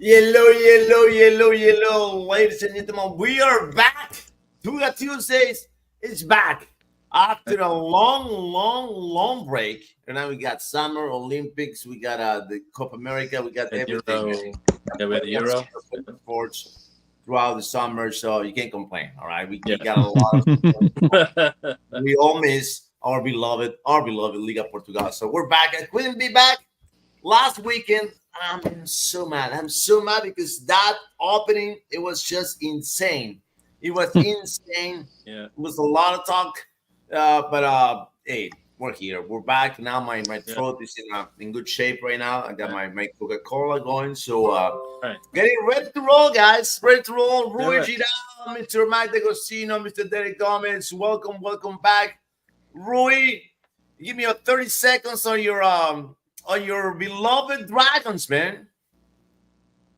Yellow. Ladies and gentlemen, we are back. Tuga Tuesdays is back after a long break. And now we got Summer Olympics, we got the Copa America, we got The everything. Euro. Man. Yeah, we had the Euro. Sports throughout the summer, so you can't complain. All right, we Yeah. got a lot. We all miss our beloved Liga Portugal. So we're back. I couldn't be back last weekend. I'm so mad. I'm so mad because that opening, it was just insane. It was insane. Yeah. It was a lot of talk. But hey, we're here. We're back now. My throat is in good shape right now. I got my Coca-Cola going. So Right. getting ready to roll, guys. Ready to roll. Rui it. Girao, Mr. Mike D'Agostino, Mr. Derek Gomez. Welcome back. Rui, give me a 30 seconds on your beloved Dragons, man.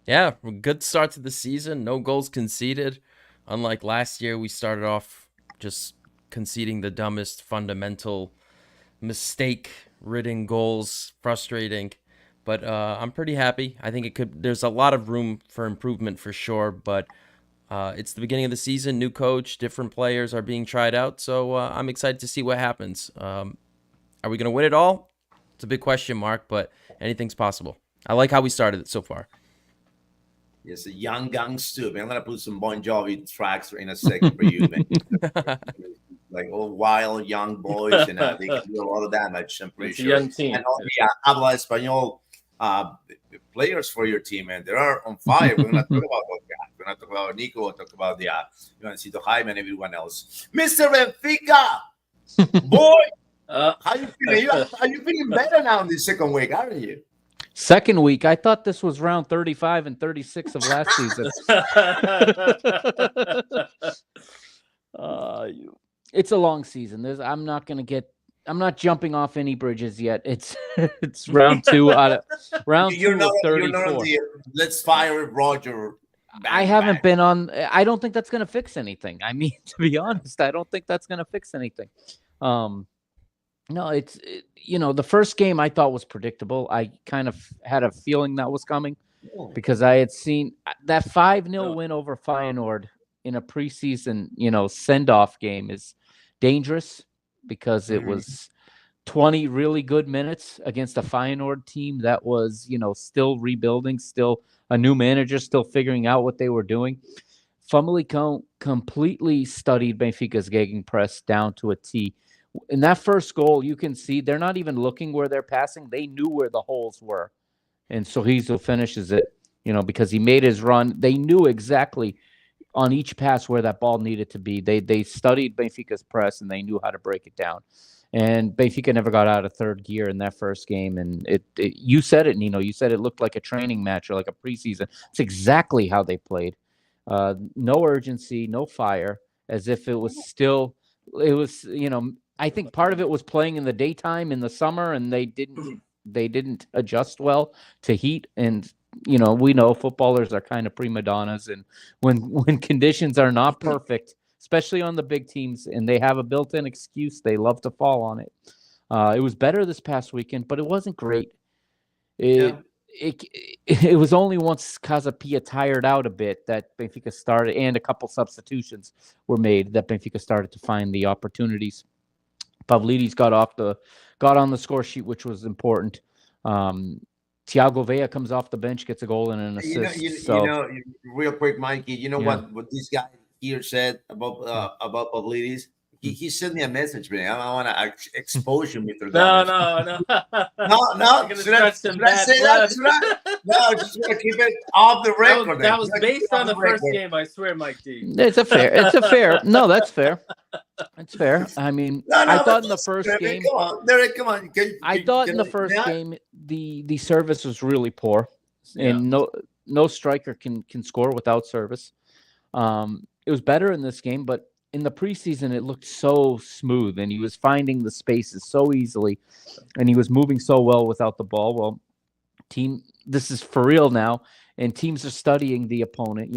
Yeah, good start to the season. No goals conceded. Unlike last year, we started off just conceding the dumbest fundamental mistake-ridden goals. Frustrating. But I'm pretty happy. I think there's a lot of room for improvement for sure, but it's the beginning of the season, new coach, different players are being tried out, so I'm excited to see what happens. Are we going to win it all? It's a big question mark, but anything's possible. I like how we started it so far. Yes, a young guns too, man. I'm gonna put some Bon Jovi tracks in a second for you, man. Like all wild young boys, and they can do a lot of damage. I'm pretty sure. A young team. And all the Habla Español players for your team, man. They are on fire. We're gonna talk about those guys. We're gonna talk about Nico. We'll talk about the Juancito Jaime and everyone else. Mr. Benfica, boy, how you feeling? Are you feeling better now in the second week, aren't you? Second week, I thought this was round 35 and 36 of last season. It's a long season. I'm not jumping off any bridges yet. It's round two out of round You're 2 not, of 34. You're not on the let's fire Roger. I haven't been on. I don't think that's going to fix anything. I mean, to be honest, I don't think that's going to fix anything. No, the first game I thought was predictable. I kind of had a feeling that was coming because I had seen that 5-0 win over Feyenoord in a preseason, send-off game is dangerous because it was 20 really good minutes against a Feyenoord team that was, still rebuilding, still a new manager, still figuring out what they were doing. Famalicão completely studied Benfica's gegenpress down to a T. In that first goal, you can see they're not even looking where they're passing. They knew where the holes were. And Sorriso finishes it, because he made his run. They knew exactly on each pass where that ball needed to be. They studied Benfica's press, and they knew how to break it down. And Benfica never got out of third gear in that first game. And you said it, Nino. You said it looked like a training match or like a preseason. It's exactly how they played. No urgency, no fire, as if it was still – it was, I think part of it was playing in the daytime in the summer, and they didn't adjust well to heat. And we know footballers are kind of prima donnas, and when conditions are not perfect, especially on the big teams, and they have a built-in excuse, they love to fall on it. It was better this past weekend, but it wasn't great. It was only once Casapia tired out a bit that Benfica started, and a couple substitutions were made, that Benfica started to find the opportunities. Pavlidis got on the score sheet, which was important. Thiago Vea comes off the bench, gets a goal and an assist. Real quick, Mikey. What this guy here said about Pavlidis? He sent me a message, man. I want to expose you, Mr. No. No. Should I say that? No, just want to keep it off the record. That was based on the first game, I swear, Mike D. It's a fair. No, that's fair. That's fair. I mean, I thought in the first game. Come on, Derek, come on. I thought in the first game the service was really poor, and no striker can score without service. It was better in this game, but in the preseason, it looked so smooth, and he was finding the spaces so easily, and he was moving so well without the ball. Well, this is for real now, and teams are studying the opponent.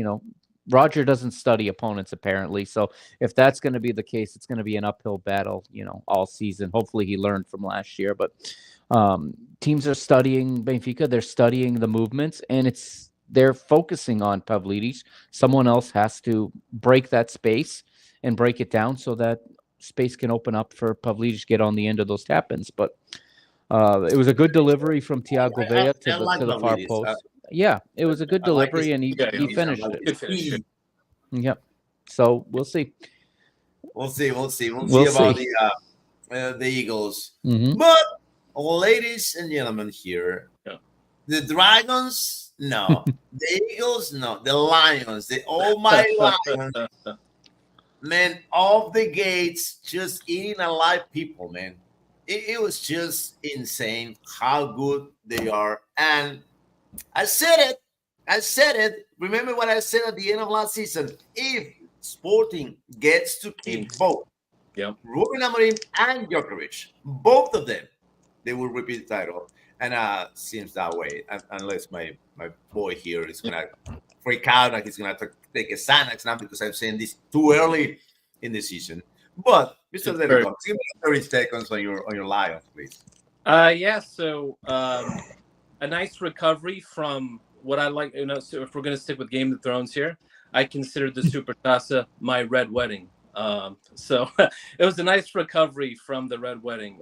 Roger doesn't study opponents, apparently. So if that's going to be the case, it's going to be an uphill battle, all season. Hopefully he learned from last year. But teams are studying Benfica. They're studying the movements, and it's they're focusing on Pavlidis. Someone else has to break that space and break it down so that space can open up for Pavlidis to get on the end of those tap-ins. But it was a good delivery from Thiago Vea I like to the far Pavlidis. post. Yeah, it was a good I like his, delivery, and Yeah, he he's finished like it. Good finish. speed. Yep. So we'll see. We'll see. We'll see. We'll We'll see about see. the Eagles. Mhm. But, ladies and gentlemen, here, Yeah. the Dragons, no. The Eagles, no. The Lions, the almighty Lions, man, off the gates, just eating alive people, man. It was just insane how good they are. And I said it. I said it. Remember what I said at the end of last season? If Sporting gets to keep both, Yep. Ruben Amorim and Djokovic, both of them, they will repeat the title. And seems that way, unless my boy here is gonna freak out, like he's gonna take a Xanax now because I'm saying this too early in the season. But Mr. Derrick, give me 30 seconds on your Lions, please. Yeah. So a nice recovery from what I like. So if we're gonna stick with Game of Thrones here, I consider the Supertasa my red wedding. So it was a nice recovery from the red wedding.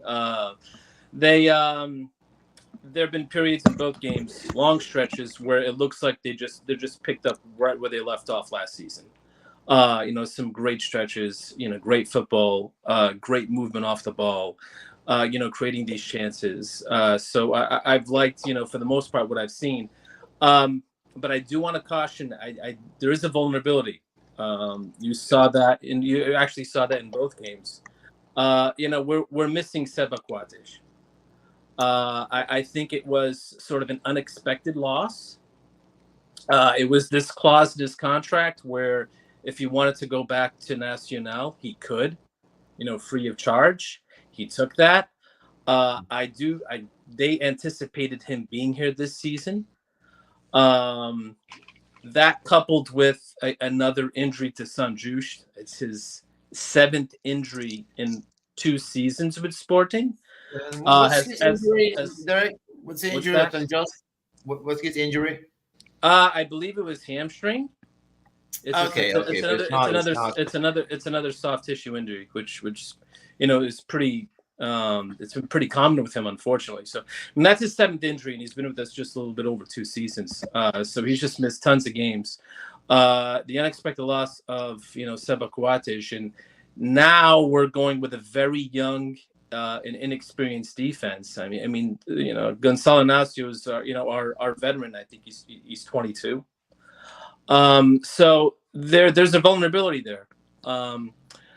There have been periods in both games, long stretches, where it looks like they're just picked up right where they left off last season. Some great stretches, great football, great movement off the ball, creating these chances. So I've liked, for the most part, what I've seen. But I do want to caution, there is a vulnerability. You actually saw that in both games. We're missing Seba Quates. I think it was sort of an unexpected loss. It was this clause in his contract where if he wanted to go back to Nacional, he could, free of charge. He took that. They anticipated him being here this season. That coupled with another injury to Sanjush, it's his 7th injury in 2 seasons with Sporting. What's his injury, Derek? What's the injury that? What's his injury? I believe it was hamstring. It's another soft tissue injury, which is pretty. It's been pretty common with him, unfortunately. So that's his 7th injury, and he's been with us just a little bit over 2 seasons. So he's just missed tons of games. The unexpected loss of Seba Coates, and now we're going with a very young and inexperienced defense. I mean, Gonzalo Nacio is our veteran. I think he's 22. So there's a vulnerability there.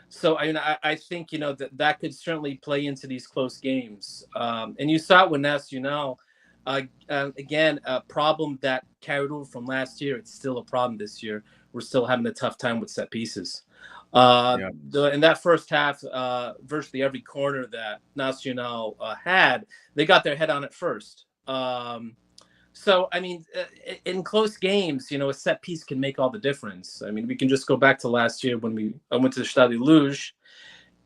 So I think that could certainly play into these close games. And you saw it with Nacional. Again, a problem that carried over from last year. It's still a problem this year. We're still having a tough time with set pieces. In that first half, virtually every corner that Nacional had, they got their head on it first. So, in close games, a set piece can make all the difference. We can just go back to last year when I went to the Stade Luge,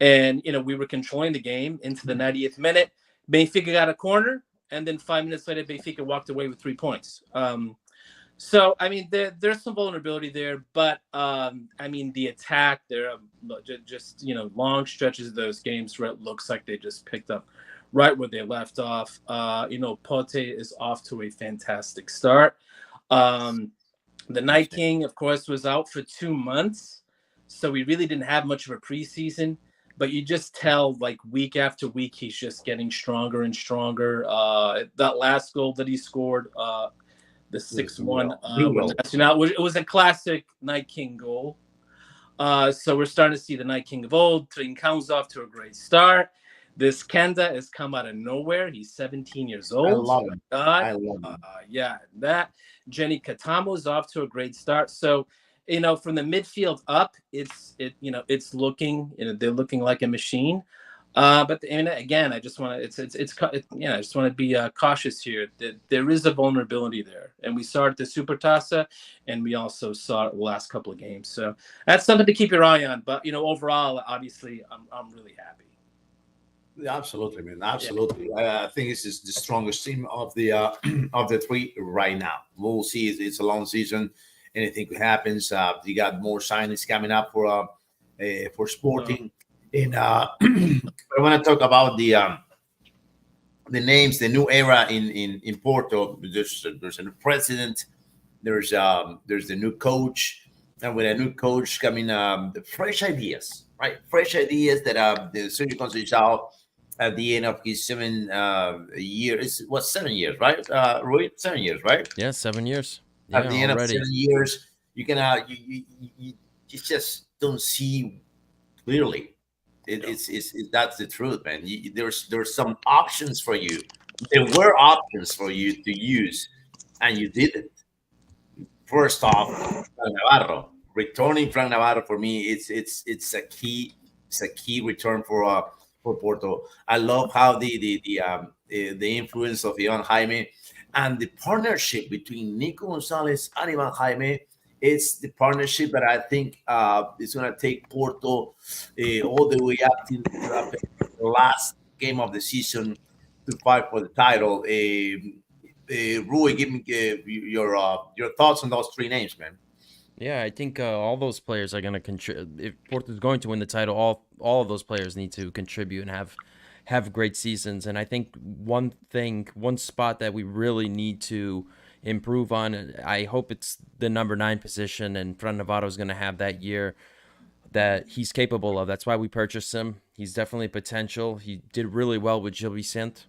and, we were controlling the game into the 90th minute. Benfica got a corner, and then 5 minutes later, Benfica walked away with 3 points. So, there's some vulnerability there, but, the attack, there are just, long stretches of those games where it looks like they just picked up right where they left off. Pote is off to a fantastic start. The Night King, of course, was out for 2 months, so we really didn't have much of a preseason, but you just tell, like, week after week, he's just getting stronger and stronger. That last goal that he scored, the 6-1, it was a classic Night King goal. So we're starting to see the Night King of old. Trincão's off to a great start. This Kenda has come out of nowhere. He's 17 years old. I love him. I love him. That Jenny Katamo's off to a great start. So, from the midfield up, it's looking, they're looking like a machine. But again, I just want to I just want to be cautious here that there is a vulnerability there, and we saw it at the Supertasa, and we also saw it the last couple of games. So that's something to keep your eye on. But overall, obviously, I'm really happy. Absolutely, man. Absolutely. I think this is the strongest team of the of the three right now. We'll see. It's a long season. Anything could happen. You got more signings coming up for Sporting. And I want to talk about the names, the new era in Porto. There's a new president. There's the new coach, and with a new coach coming, the fresh ideas, right? Fresh ideas that the Sergio Conceição at the end of his 7 years, what 7 years, right? Rui, 7 years, right? Yeah, 7 years. At Yeah, the end of already. 7 years, you can you just don't see clearly. It's that's the truth, man. There's some options for you. There were options for you to use, and you didn't. First off, Frank Navarro. Returning Frank Navarro for me, it's a key return for Porto. I love how the influence of Ivan Jaime and the partnership between Nico Gonzalez and Ivan Jaime. It's the partnership that I think is going to take Porto all the way up to the last game of the season to fight for the title. Rui, give me your thoughts on those three names, man. Yeah, I think all those players are going to contribute. If Porto is going to win the title, all of those players need to contribute and have great seasons. And I think one spot that we really need to improve on, I hope it's the number 9 position, and Fran Navarro is going to have that year that he's capable of. That's why we purchased him. He's definitely potential. He did really well with Gil Vicente,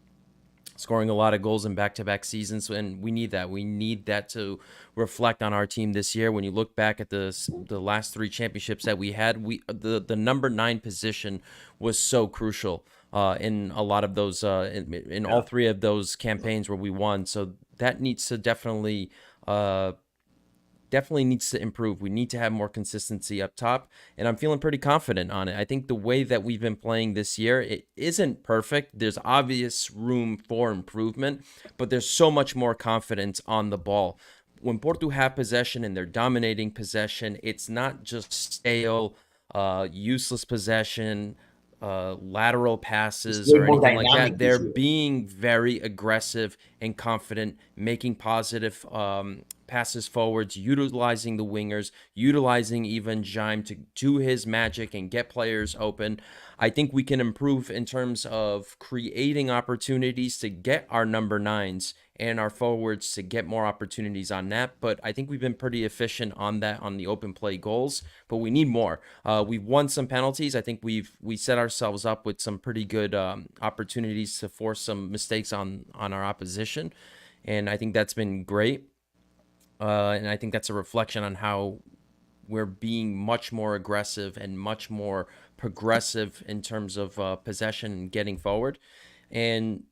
scoring a lot of goals in back-to-back seasons, and we need that. We need that to reflect on our team this year. When you look back at the last 3 championships that we had, the number 9 position was so crucial in a lot of those in all 3 of those campaigns where we won. So that needs to definitely needs to improve. We need to have more consistency up top, and I'm feeling pretty confident on it. I think the way that we've been playing this year, it isn't perfect. There's obvious room for improvement, but there's so much more confidence on the ball. When Porto have possession and they're dominating possession, it's not just stale, useless possession, lateral passes or anything like that. They're being very aggressive and confident, making positive passes forwards, utilizing the wingers, utilizing even Jaime to do his magic and get players open. I think we can improve in terms of creating opportunities to get our number 9s and our forwards to get more opportunities on that. But I think we've been pretty efficient on that, on the open play goals, but we need more. We've won some penalties. I think we set ourselves up with some pretty good opportunities to force some mistakes on our opposition. And I think that's been great. And I think that's a reflection on how we're being much more aggressive and much more progressive in terms of possession and getting forward. And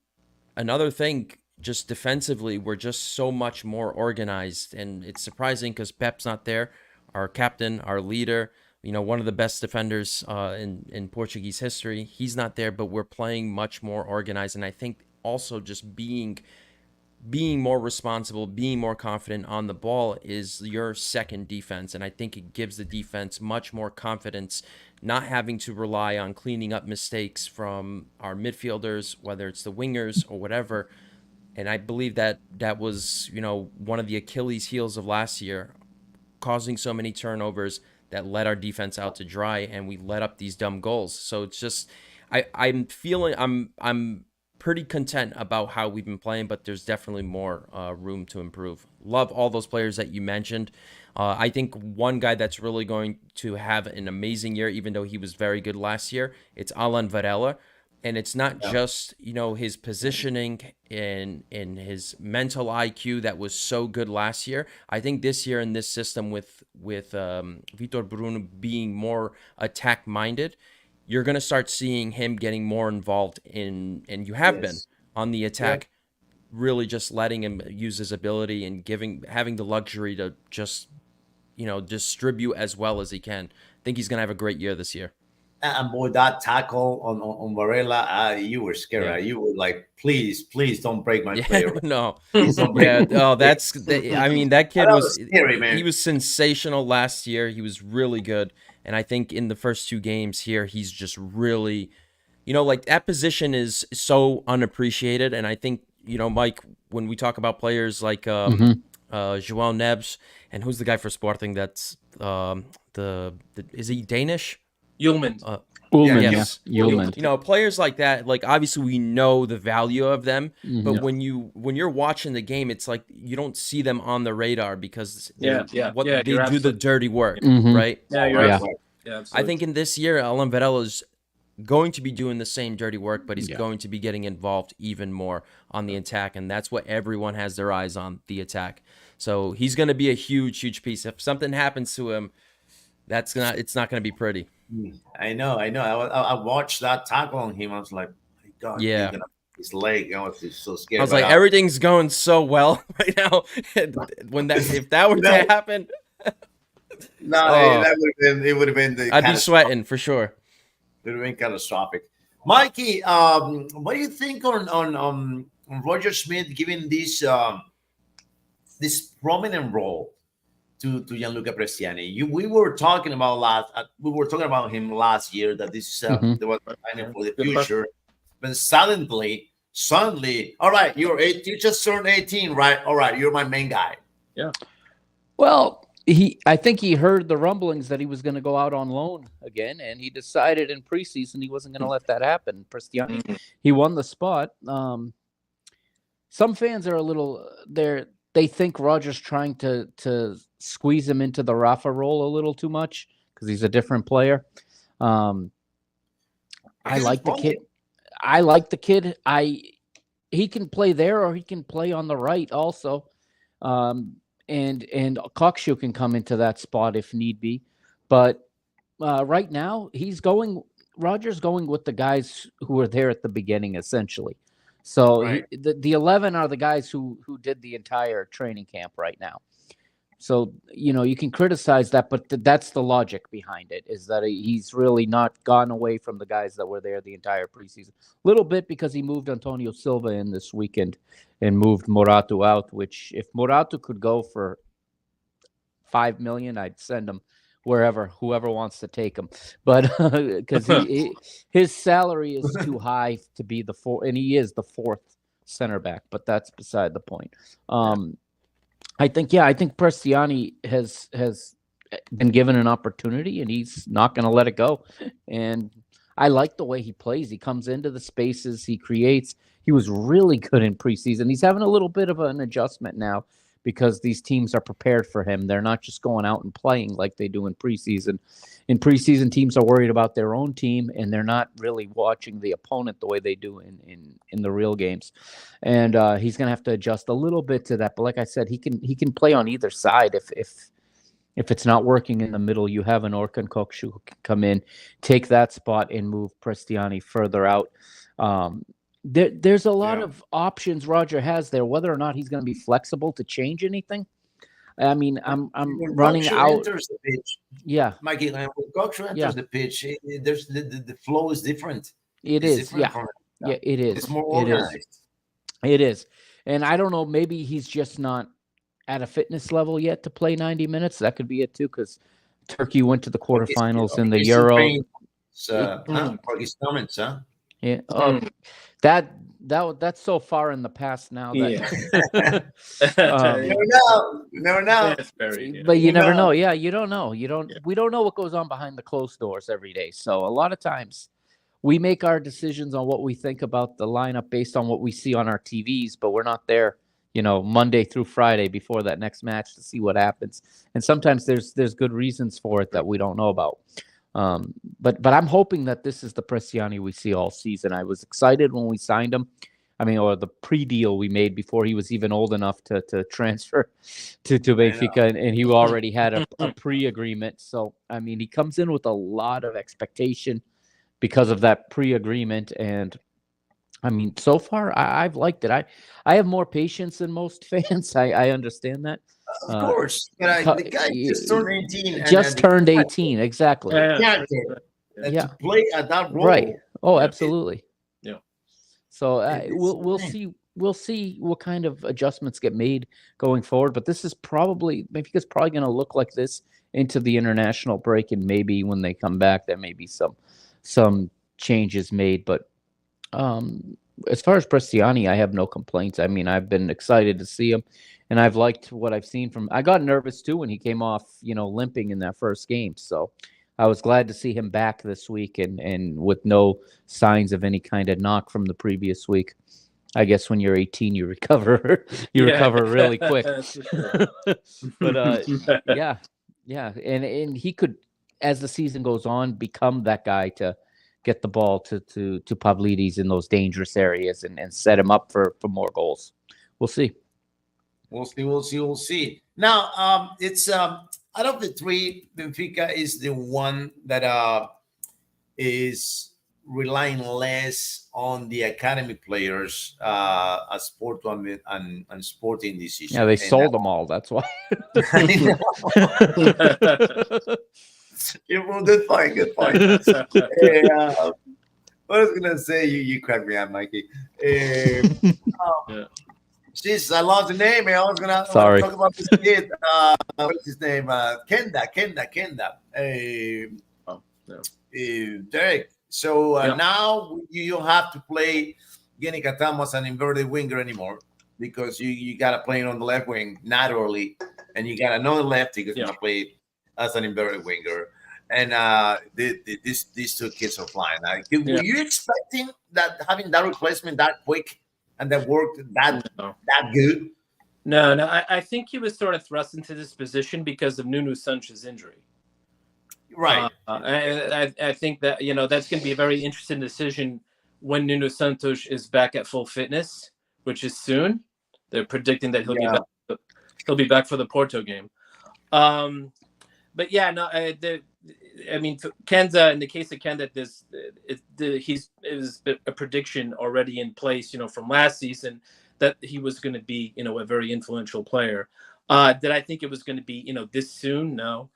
another thing, just defensively, we're just so much more organized. And it's surprising because Pep's not there, our captain, our leader, one of the best defenders in Portuguese history. He's not there, but we're playing much more organized. And I think also just being more responsible, being more confident on the ball is your second defense. And I think it gives the defense much more confidence, not having to rely on cleaning up mistakes from our midfielders, whether it's the wingers or whatever. And I believe that was, one of the Achilles heels of last year, causing so many turnovers that let our defense out to dry, and we let up these dumb goals. So it's just, I'm feeling, I'm pretty content about how we've been playing, but there's definitely more room to improve. Love all those players that you mentioned. I think one guy that's really going to have an amazing year, even though he was very good last year, it's Alan Varela. And it's not just, his positioning and his mental IQ that was so good last year. I think this year in this system with Vitor Bruno being more attack-minded, you're going to start seeing him getting more involved and you have been on the attack, really just letting him use his ability and having the luxury to just, distribute as well as he can. I think he's going to have a great year this year. And boy, that tackle on Varela, you were scared. Yeah. You were like, please don't break my player. No. Please don't break Yeah. Oh, that kid was scary, man. He was sensational last year. He was really good. And I think in the first 2 games here, he's just really, you know, like that position is so unappreciated. And I think, you know, Mike, when we talk about players like João Neves, and who's the guy for Sporting that's is he Danish? Ullman. Ullman, yes. yeah. Ullman. You know, players like that, like obviously we know the value of them, but Yeah. when you're watching the game, it's like you don't see them on the radar because they you're do the absolutely- dirty work, Mhm. right? Yeah, you're Yeah. absolutely. Yeah, I absolutely. think in this year, Alan Varela is going to be doing the same dirty work, but he's Yeah. going to be getting involved even more on the attack, and that's what everyone has their eyes on, the attack. So he's going to be a huge piece. If something happens to him, it's not going to be pretty. I know. I watched that tackle on him. I was like, my God, Yeah. his leg. I was just so scared. I was like, everything's going so well right now. If that were to happen, no, it would have been. I'd be sweating for sure. It would have been catastrophic. Mikey, what do you think on Roger Schmidt giving this prominent role to Gianluca Prestiani? We were talking about him last year, that this there was planning for the future, but suddenly, all right, you just turned 18, right? All right, you're my main guy. Yeah. Well, I think he heard the rumblings that he was going to go out on loan again, and he decided in preseason he wasn't going to let that happen. Prestiani, he won the spot. Some fans are a little they think Roger's trying to squeeze him into the Rafa role a little too much because he's a different player. I like the kid. He can play there or he can play on the right also. And Kokshu can come into that spot if need be. But right now, Roger's going with the guys who were there at the beginning, essentially. So Right. the 11 are the guys who did the entire training camp right now. So, you know, you can criticize that, but that's the logic behind it, is that he's really not gone away from the guys that were there the entire preseason. A little bit because he moved Antonio Silva in this weekend and moved Morato out, which if Morato could go for $5 million, I'd send him whoever wants to take him. But because his salary is too high to be the fourth, and he is the fourth center back, but that's beside the point. I think Prestiani has been given an opportunity and he's not going to let it go. And I like the way he plays. He comes into the spaces, he creates. He was really good in preseason. He's having a little bit of an adjustment now because these teams are prepared for him. They're not just going out and playing like they do in preseason. In preseason, teams are worried about their own team, and they're not really watching the opponent the way they do in the real games. And he's going to have to adjust a little bit to that. But like I said, he can play on either side. If it's not working in the middle, you have an Orkan Kokshu who can come in, take that spot, and move Prestiani further out. There's a lot of options Roger has there. Whether or not he's going to be flexible to change anything, I mean, I'm When running Kokshu out. enters the pitch, Yeah, Mikey, when Kokshu enters the pitch, there's the flow is different. it It's is. different Yeah, from- yeah, it is. It's more It is. organized. It is. And I don't know, maybe he's just not at a fitness level yet to play 90 minutes. That could be it too, because Turkey went to the quarterfinals in the He's Euro. trained, for his stomachs, huh? Yeah. That's so far in the past now that You never know. It's very, but you You never know. know. Yeah, you don't know. We don't know what goes on behind the closed doors every day. So a lot of times we make our decisions on what we think about the lineup based on what we see on our TVs, but we're not there, Monday through Friday before that next match to see what happens. And sometimes there's good reasons for it that we don't know about. But I'm hoping that this is the Prestiani we see all season. I was excited when we signed him. Or the pre-deal we made before he was even old enough to transfer to Benfica, and he already had a pre-agreement. So, he comes in with a lot of expectation because of that pre-agreement. And, so far, I've liked it. I have more patience than most fans. I understand that. Of course. But the guy just turned 18. Turned 18, exactly. To play at that role. Right. Oh, absolutely. Yeah. So It's we'll see what kind of adjustments get made going forward. But this is Benfica's probably going to look like this into the international break, and maybe when they come back, there may be some changes made. But As far as Prestiani, I have no complaints. I mean, I've been excited to see him, and I've liked what I've seen from. I got nervous too when he came off, limping in that first game. So I was glad to see him back this week, and with no signs of any kind of knock from the previous week. I guess when you're 18, you recover, recover really quick. That's for sure. But yeah, and he could, as the season goes on, become that guy to get the ball to Pavlidis in those dangerous areas and set him up for more goals. We'll see. We'll see. Now, it's out of the three, Benfica is the one that is relying less on the academy players as Porto and Sporting this season. Yeah, they sold them all. That's why. Good point. Good point. What I was gonna say, you cracked me up, Mikey. Jeez, I lost the name. I was gonna talk about this kid. What's his name? Kenda. Derek. So now you don't have to play Geni Catamo as an inverted winger anymore because you got to play on the left wing naturally, and you got another lefty who's gonna play as an inverted winger. And these two kids are flying. Were you expecting that having that replacement that quick and that worked that good? No. I think he was sort of thrust into this position because of Nuno Sanchez's injury. Right. I think that that's going to be a very interesting decision when Nuno Santos is back at full fitness, which is soon. They're predicting that he'll be back for the Porto game. But yeah, no. I mean, Kenza. In the case of Kenza, it was a prediction already in place, from last season that he was going to be, a very influential player. Did I think it was going to be, this soon? No.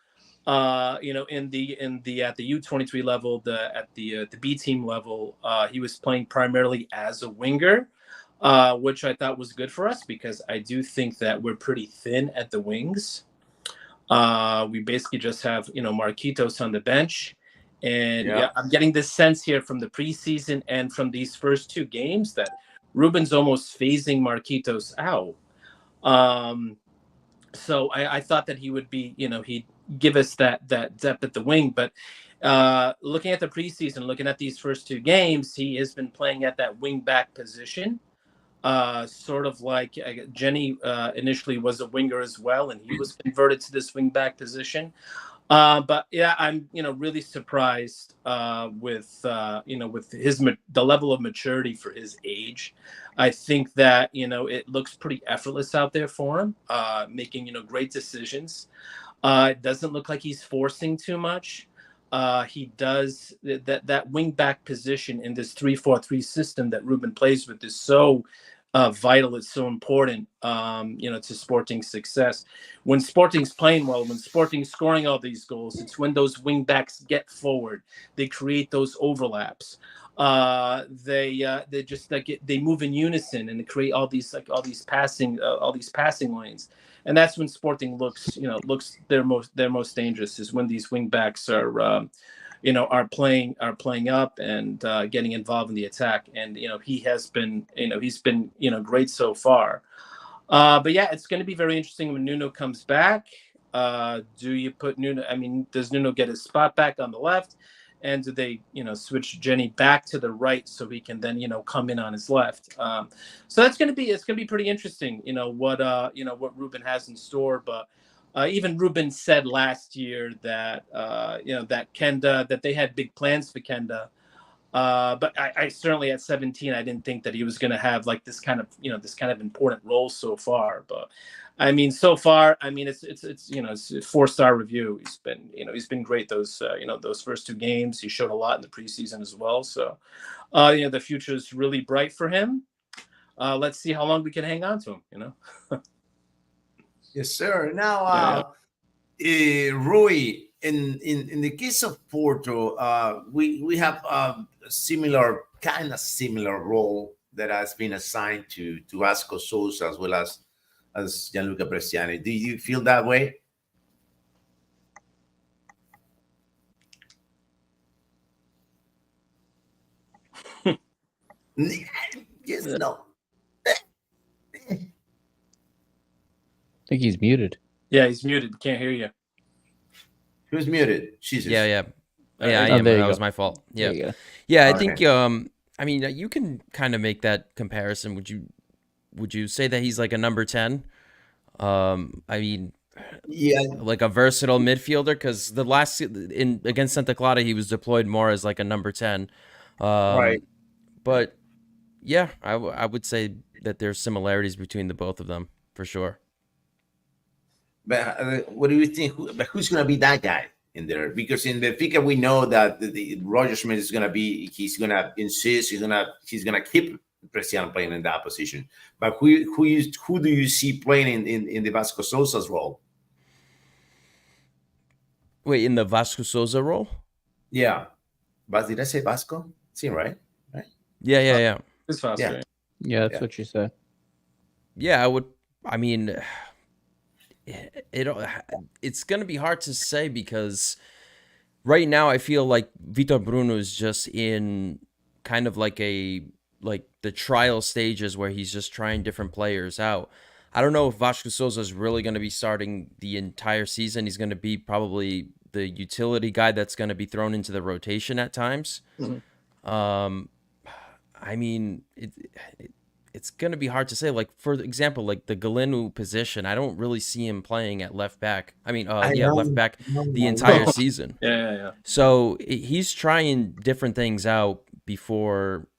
At the U23 level, at the B team level, he was playing primarily as a winger, which I thought was good for us because I do think that we're pretty thin at the wings. We basically just have, Marquitos on the bench. And I'm getting this sense here from the preseason and from these first two games that Ruben's almost phasing Marquitos out. So I thought that he would be, he'd give us that depth at the wing. But looking at the preseason, looking at these first two games, he has been playing at that wing back position. Sort of like Jenny initially was a winger as well, and he was converted to this wing back position. But yeah, I'm really surprised with the level of maturity for his age. I think that it looks pretty effortless out there for him, making great decisions. It doesn't look like he's forcing too much. He does that wing back position in this 3-4-3 system that Ruben plays with is so vital. It's so important, to Sporting's success. When Sporting's playing well, when Sporting's scoring all these goals, it's when those wing backs get forward. They create those overlaps. They just they move in unison and they create all these passing lanes. And that's when Sporting looks their most dangerous, is when these wing backs are playing up and getting involved in the attack. And he has been he's been great so far. But yeah, it's going to be very interesting when Nuno comes back. Do you put Nuno? I mean, does Nuno get his spot back on the left? And do they, switch Jenny back to the right so he can then, come in on his left? So it's going to be pretty interesting, what Ruben has in store. But even Ruben said last year that, that Kenda, that they had big plans for Kenda. But I certainly at 17, I didn't think that he was going to have this kind of important role so far. But I mean, so far, I mean, it's a 4-star review. He's been great those first two games. He showed a lot in the preseason as well. So, the future is really bright for him. Let's see how long we can hang on to him. Yes, sir. Now, Rui, in the case of Porto, we have a similar role that has been assigned to Asco Sousa as well as Gianluca Bresciani. Do you feel that way? Yes, no. I think he's muted. Yeah, he's muted. Can't hear you. Who's muted? Jesus. Yeah. I there am. you That go. was my fault. Yeah. There you go. Yeah, I Okay. think I mean, you can kind of make that comparison. Would you say that he's like a number 10? I mean, Yeah. like a versatile midfielder, cuz the last in against Santa Clara he was deployed more as like a number 10. Right. But yeah, I would say that there's similarities between the both of them for sure. But what do you think? Who's going to be that guy in there? Because in Benfica, we know that Roger Schmidt is going to be. He's going to insist. He's going to keep Cristiano playing in that position. But who do you see playing in the Vasco Sosa's role? Wait, in the Vasco Souza role? Yeah. But did I say Vasco? See, right? Yeah. It's faster. Yeah, that's what you said. Yeah, I would. I mean, it's gonna be hard to say because right now I feel like Vitor Bruno is just in kind of like the trial stages where he's just trying different players out. I don't know if Vasco Souza is really going to be starting the entire season. He's going to be probably the utility guy that's going to be thrown into the rotation at times. Mhm. I mean, it's going to be hard to say. Like, for example, like the Galeno position, I don't really see him playing at left back. I mean, left back the entire season. Yeah. So he's trying different things out before,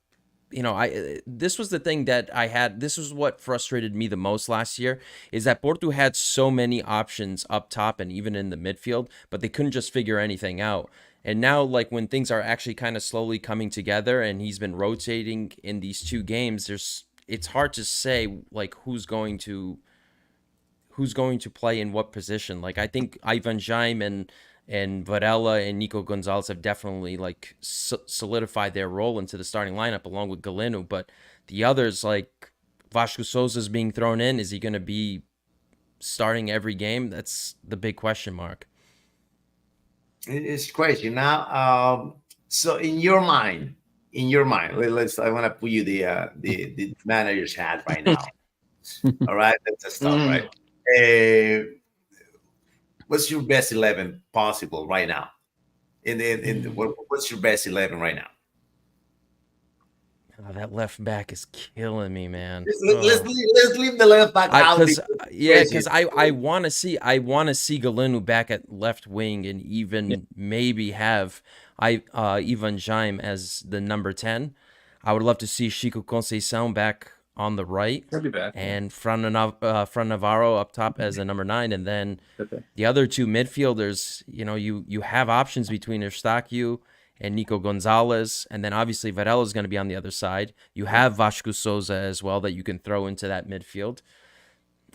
this was the thing that I had. This was what frustrated me the most last year, is that Porto had so many options up top and even in the midfield, but they couldn't just figure anything out. And now, like, when things are actually kind of slowly coming together and he's been rotating in these two games, it's hard to say, like, who's going to play in what position. Like, I think Ivan Jaime and Varela and Nico Gonzalez have definitely, like, solidified their role into the starting lineup along with Galeno. But the others, like Vasco Souza's being thrown in, is he going to be starting every game? That's the big question mark. It's crazy now. So in your mind, I want to put you the manager's hat right now. All right, that's a stuff, right? What's your best 11 possible right now? What's your best 11 right now? Oh, that left back is killing me, man. Let's leave the left back out. Because I want to see Galeno back at left wing and even maybe have Ivan Jaime as the number 10. I would love to see Chico Conceição back on the right. He'll be back. And Fran Navarro up top as a number 9, and then the other two midfielders. You have options between Eustáquio and Nico Gonzalez, and then obviously Varela is going to be on the other side. You have Vasco Souza as well that you can throw into that midfield.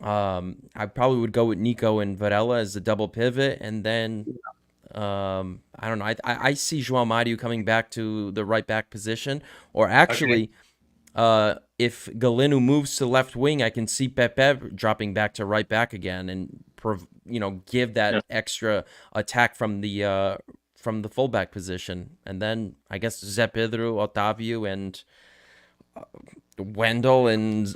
I probably would go with Nico and Varela as the double pivot, and then I don't know. I see João Mario coming back to the right back position, or actually, if Galeno moves to left wing, I can see Pepe dropping back to right back again, and give that extra attack from the fullback position. And then I guess Zé Pedro, Otávio, and Wendell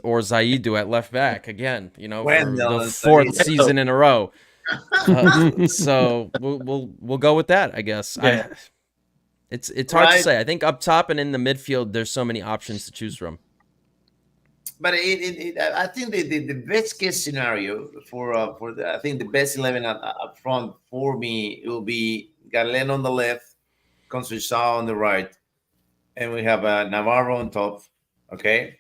or Zaidu at left back again, for the fourth season in a row. So we'll go with that, I guess. Yeah. It's hard to say. I think up top and in the midfield, there's so many options to choose from. But I think the best case scenario I think the best 11 up front for me, it will be Galeno on the left, Conceição on the right, and we have Navarro on top. Okay,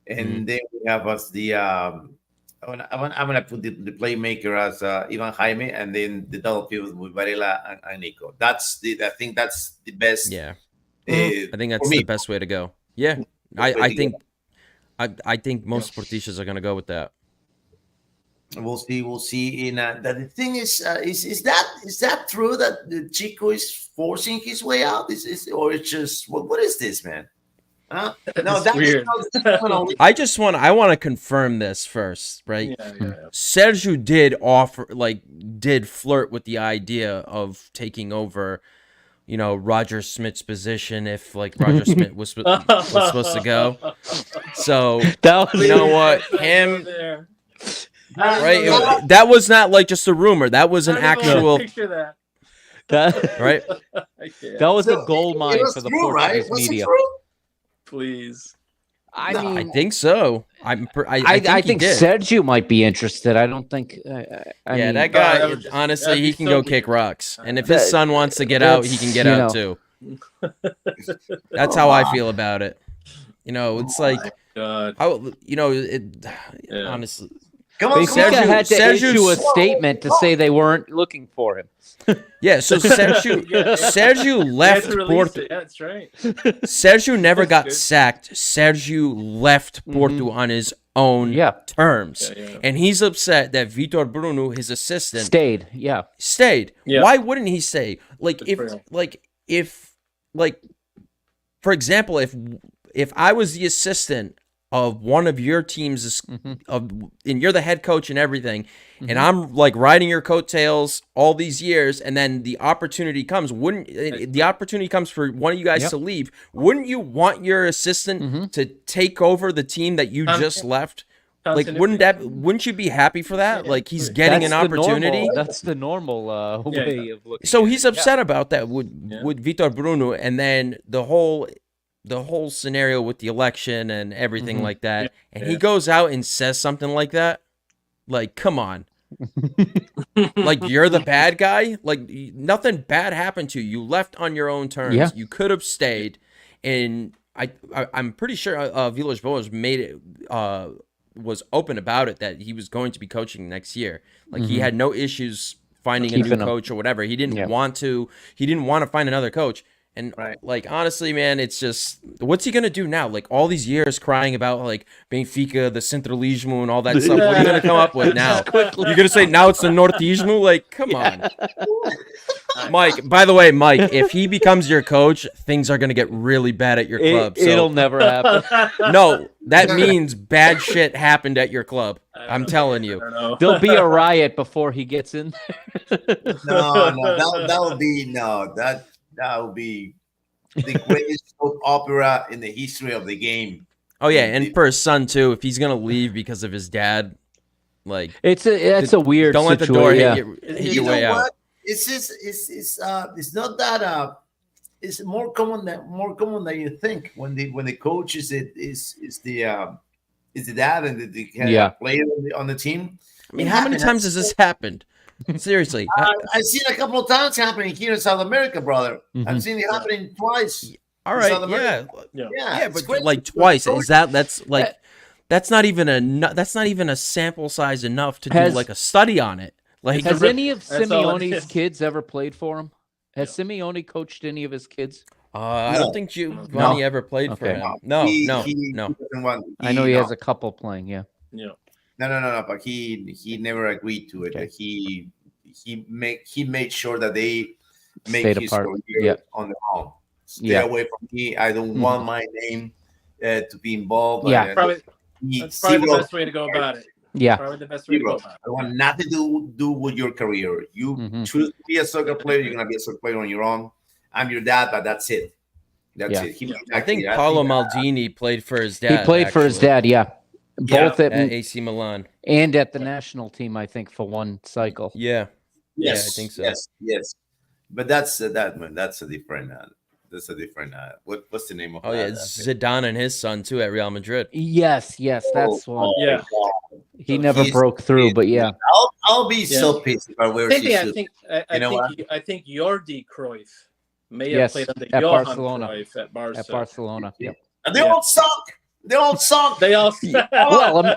and then we have us I'm gonna put the playmaker as Ivan Jaime, and then the double pivot with Varela and Nico. I think that's the best. Yeah, I think that's the best way to go. Yeah, I think most Sportistas are gonna go with that. We'll see. The thing is that true that Chico is forcing his way out? Or it's just what is this, man? No, that's weird. I want to confirm this first, right? Yeah. Sergio did flirt with the idea of taking over Roger Smith's position if like Roger Smith was supposed to go. So That was, you know what, him, right? That was not like just a rumor. That was an actual, Picture that, right? that was So, a gold it mine was for the true, right? Portuguese Was it media. true? Please. I No. mean, I think so. I I think he did. Sergio might be interested. I don't think. I mean, That guy, that would just- honestly, that'd he be can so go weird. kick rocks. And if his That- son wants to get out, he can that's, get you out know. too. That's how I feel about it. It's like, God. honestly, Come on, Benfica come on. had to Sergio's- issue a statement to say they weren't looking for him. yeah. So Sergio left Porto. Yeah, that's right. Sergio never That's got good. sacked. Sergio left Porto on his own Yeah. terms. Yeah. And he's upset that Vitor Bruno, his assistant, Stayed. Yeah. stayed. Yeah. Why wouldn't he stay? Like That's real. for example, if I was the assistant of one of your teams and you're the head coach and everything, and I'm like riding your coattails all these years, and then the opportunity comes, the opportunity comes for one of you guys to leave, wouldn't you want your assistant to take over the team that you just left? Like, wouldn't you be happy for that? Like, he's getting an opportunity. That's the normal way of looking. So at he's it. upset about that with Vitor Bruno, and then the whole scenario with the election and everything like that. And he goes out and says something like that. Like, come on. Like, you're the bad guy. Like, nothing bad happened to you. You left on your own terms. Yeah. You could have stayed. And I'm pretty sure Villas-Boas made it. Was open about it that he was going to be coaching next year. Like, he had no issues finding a new coach or whatever. He didn't want to. He didn't want to find another coach. And like, honestly, man, it's just, what's he gonna do now? Like, all these years crying about like Benfica, the Centralismo, and all that stuff. What are you gonna come up with now? You're gonna say now it's the Nortismo? Like, come on, Mike. By the way, Mike, if he becomes your coach, things are gonna get really bad at your club. So, It'll never happen. no, that means bad shit happened at your club. I'm telling you. There'll be a riot before he gets in there. No, that would be that would be the greatest soap opera in the history of the game. Oh yeah, and for his son too. If he's gonna leave because of his dad, like It's a weird. don't let the door situation. hit You your know way out. what? It's not that it's more common than you think when the coach is the dad and the player on the team. I mean, how many times has this happened? Seriously, I've seen a couple of times happening here in South America, brother. I've seen it happening twice. all in right, South America. yeah, Yeah, but great. like twice that's not even a sample size enough to do like a study on it. Like, Has any of That's all it Simeone's is. kids ever played for him? Has Simeone coached any of his kids? I don't think Giovanni ever played for Okay. him. No. He doesn't want- I know he no. has a couple playing. Yeah. No. But he never agreed to it. Okay. He made sure that they make Stayed his apart. career Yeah. on their own. Stay Yeah. away from me. I don't want my name to be involved. Yeah. That's probably the best way to go about it. Yeah. Probably the best way to go about it. I want nothing to do with your career. You choose to be a soccer player. You're gonna be a soccer player on your own. I'm your dad, but that's it. That's it. I think Paolo Maldini played for his dad. He played for his dad. Yeah. Both at at AC Milan and at the national team, I think, for one cycle. Yeah. Yes, I think so. Yes. But that's that man. That's a different. What's the name of? Oh yeah, Zidane and his son too at Real Madrid. Yes, that's one. Yeah. He never broke through, but yeah. I'll be so pissed if I wear I think Jordi Cruyff may have played under at Johan Barcelona. Cruyff at Barca. At Barcelona. Yep. And they all suck. They all suck. They all. Well,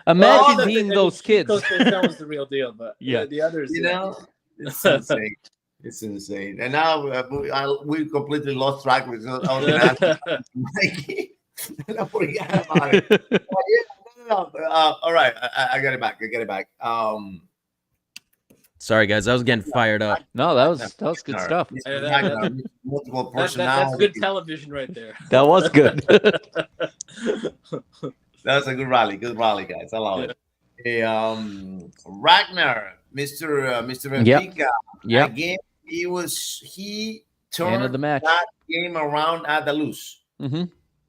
imagine Well, being those kids. That was the real deal, but Yeah. the others. You know, it's insane. It's insane. And now we completely lost track with all the and I forgot about it. All right, I got it back. Sorry guys, I was getting fired up. No, that was good stuff. Multiple That's good television right there. That was good. That's a good rally, guys. I love it. Hey, Ragnar, Mr. Benfica. Yeah. Again, he Man of the turned match. that game around at the loose Mm-hmm.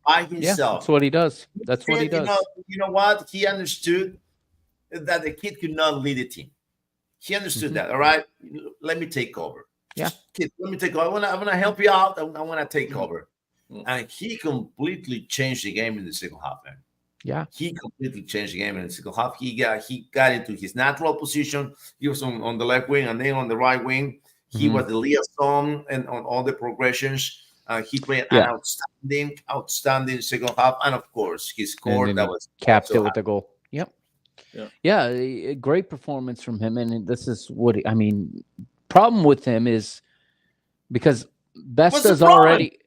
by Yeah, himself. that's what he does. That's what he And, does. you know what? He understood that the kid could not lead the team. He understood that. All right, let me take over. Yeah. Kid, let me take over. I want to help you out. I want to take over. Mhm. And he completely changed the game in the second half, man. Yeah. He completely changed the game in the second half. He got into his natural position. He was on the left wing, and then on the right wing, he was the liaison and on all the progressions. He played an outstanding second half, and of course, he scored. That was capped also it with the goal. Yep. Yeah. A great performance from him, and this is what I mean. Problem with him is because Besta's already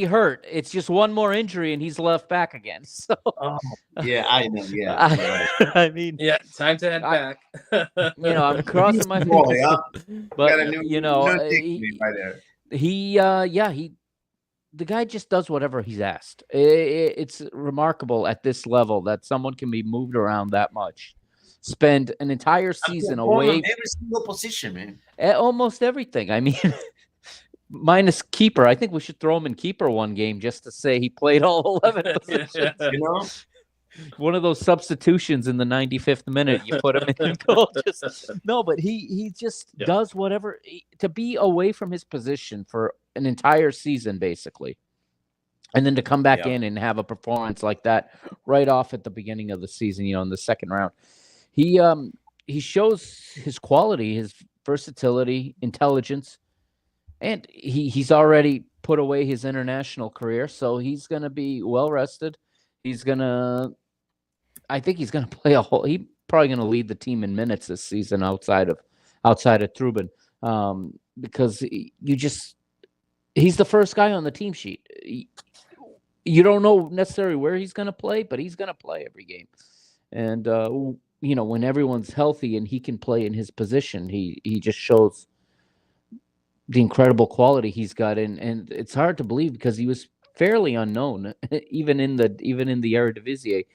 hurt. It's just one more injury, and he's left back again. So, yeah, I know. Yeah, I mean, Yeah, time to head back. I'm crossing my boy, fingers, huh? but Got a new nickname right there. The guy just does whatever he's asked. It's remarkable at this level that someone can be moved around that much, spend an entire season away on every single position, man. Almost everything. I mean, minus keeper. I think we should throw him in keeper one game just to say he played all 11 positions. You know, one of those substitutions in the 95th minute. You put him in goal. But he just does whatever to be away from his position for an entire season, basically, and then to come back in and have a performance like that right off at the beginning of the season. In the second round, he shows his quality, his versatility, intelligence, and he's already put away his international career, so he's going to be well rested. I think he's going to play he's probably going to lead the team in minutes this season outside of Trubin, because he's the first guy on the team sheet. You don't know necessarily where he's going to play, but he's going to play every game. And, when everyone's healthy and he can play in his position, he just shows the incredible quality he's got. And it's hard to believe because he was fairly unknown, even in the Eredivisie,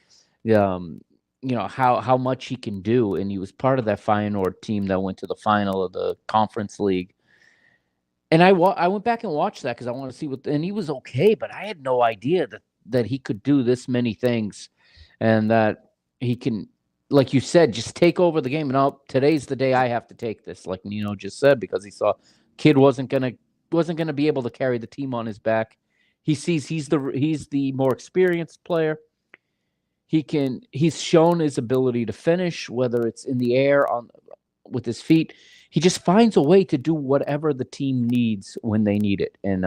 how much he can do. And he was part of that Feyenoord team that went to the final of the Conference League. And I went back and watched that because I want to see and he was okay, but I had no idea that he could do this many things and that he can, like you said, just take over the game. And today's the day I have to take this, like Nino just said, because he saw kid wasn't gonna be able to carry the team on his back. He sees he's the more experienced player. He's shown his ability to finish, whether it's in the air with his feet. He just finds a way to do whatever the team needs when they need it. And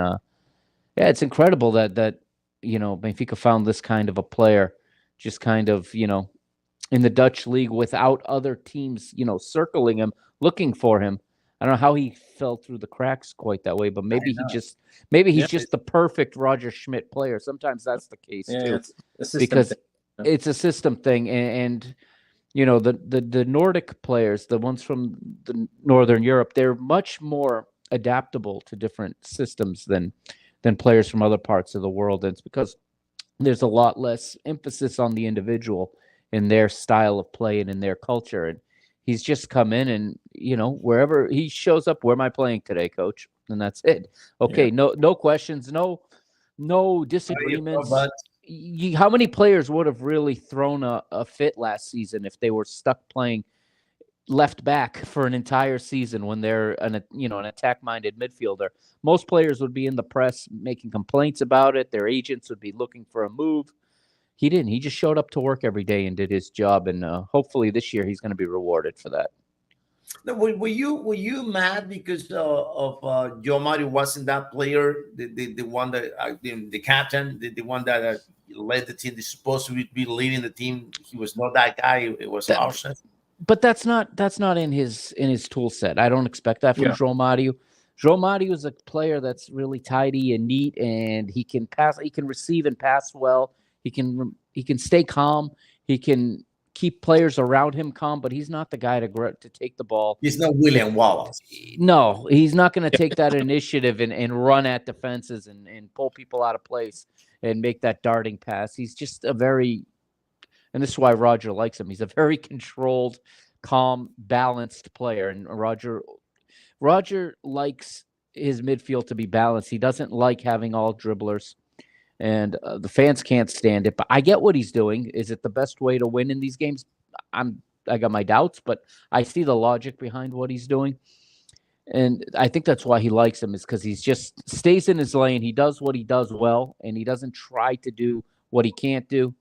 it's incredible that Benfica found this kind of a player, just kind of, in the Dutch league without other teams, circling him, looking for him. I don't know how he fell through the cracks quite that way, but maybe he's just the perfect Roger Schmidt player. Sometimes that's the case too, because it's a system thing. And the Nordic players, the ones from the Northern Europe, they're much more adaptable to different systems than players from other parts of the world. And it's because there's a lot less emphasis on the individual in their style of play and in their culture. And he's just come in and, wherever he shows up, where am I playing today, coach? And that's it. Okay. Yeah. No questions, no disagreements. How many players would have really thrown a fit last season if they were stuck playing left back for an entire season when they're an attack-minded midfielder? Most players would be in the press making complaints about it. Their agents would be looking for a move. He didn't. He just showed up to work every day and did his job. And hopefully this year he's going to be rewarded for that. Now, were you mad because of Joe Mario wasn't that player, the one that the captain, the one that led the team, is supposed to be leading the team? He was not that guy. It was Arsenal. But that's not in his tool set. I don't expect that from João Mario. João Mario is a player that's really tidy and neat, and he can pass. He can receive and pass well. He can stay calm. He can keep players around him calm, but he's not the guy to take the ball. He's not William Wallace. No, he's not going to take that initiative and run at defenses and pull people out of place and make that darting pass. He's just and this is why Roger likes him. He's a very controlled, calm, balanced player. And Roger likes his midfield to be balanced. He doesn't like having all dribblers, and the fans can't stand it. But I get what he's doing. Is it the best way to win in these games? I got my doubts, but I see the logic behind what he's doing. And I think that's why he likes him, is because he's just stays in his lane. He does what he does well, and he doesn't try to do what he can't do.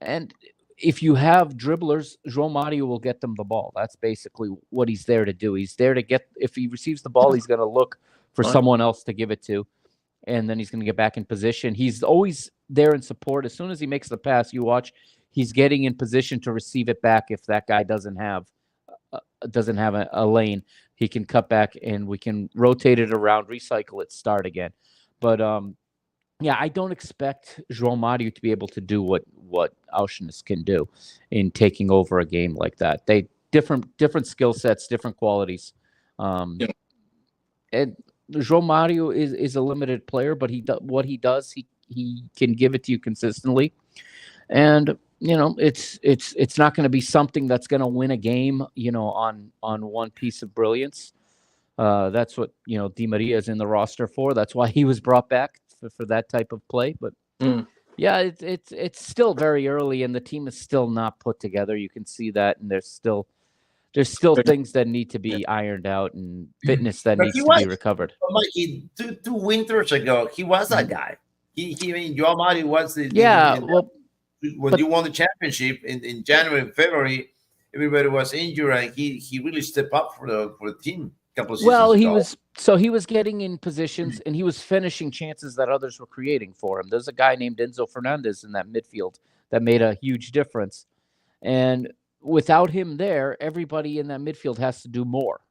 And if you have dribblers, João Mario will get them the ball. That's basically what he's there to do. He's there to get, if he receives the ball, he's going to look for someone else to give it to, and then he's going to get back in position. He's always there in support. As soon as he makes the pass, you watch, he's getting in position to receive it back. If that guy doesn't have a lane, he can cut back and we can rotate it around, recycle it, start again. But yeah, I don't expect João Mario to be able to do what Auschwitz can do in taking over a game like that. They different skill sets, different qualities. And João Mario is a limited player, but what he does, he can give it to you consistently. And it's not going to be something that's going to win a game, on one piece of brilliance. That's what Di Maria is in the roster for. That's why he was brought back for that type of play. But yeah, it's still very early, and the team is still not put together. You can see that, and there's still things that need to be ironed out, and fitness that needs to be recovered. Mikey, two winters ago, he was that guy. João Mario was the when you won the championship in January and February, everybody was injured, and he really stepped up for the team. Well, he was getting in positions, and he was finishing chances that others were creating for him. There's a guy named Enzo Fernandez in that midfield that made a huge difference. And without him there, everybody in that midfield has to do more.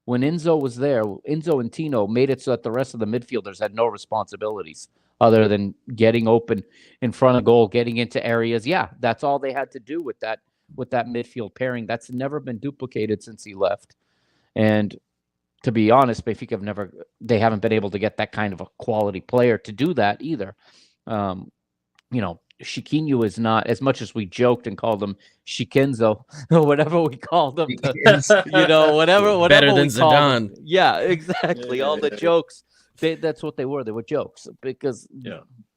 When Enzo was there, Enzo and Tino made it so that the rest of the midfielders had no responsibilities other than getting open in front of goal, getting into areas. Yeah, that's all they had to do with that midfield pairing. That's never been duplicated since he left. And to be honest, BENFICA they haven't been able to get that kind of a quality player to do that either. Chiquinho is not, as much as we joked and called him Chiquenzo, or whatever we called him, whatever better than we Zidane. Him. Yeah, exactly. All the jokes, that's what they were. They were jokes because,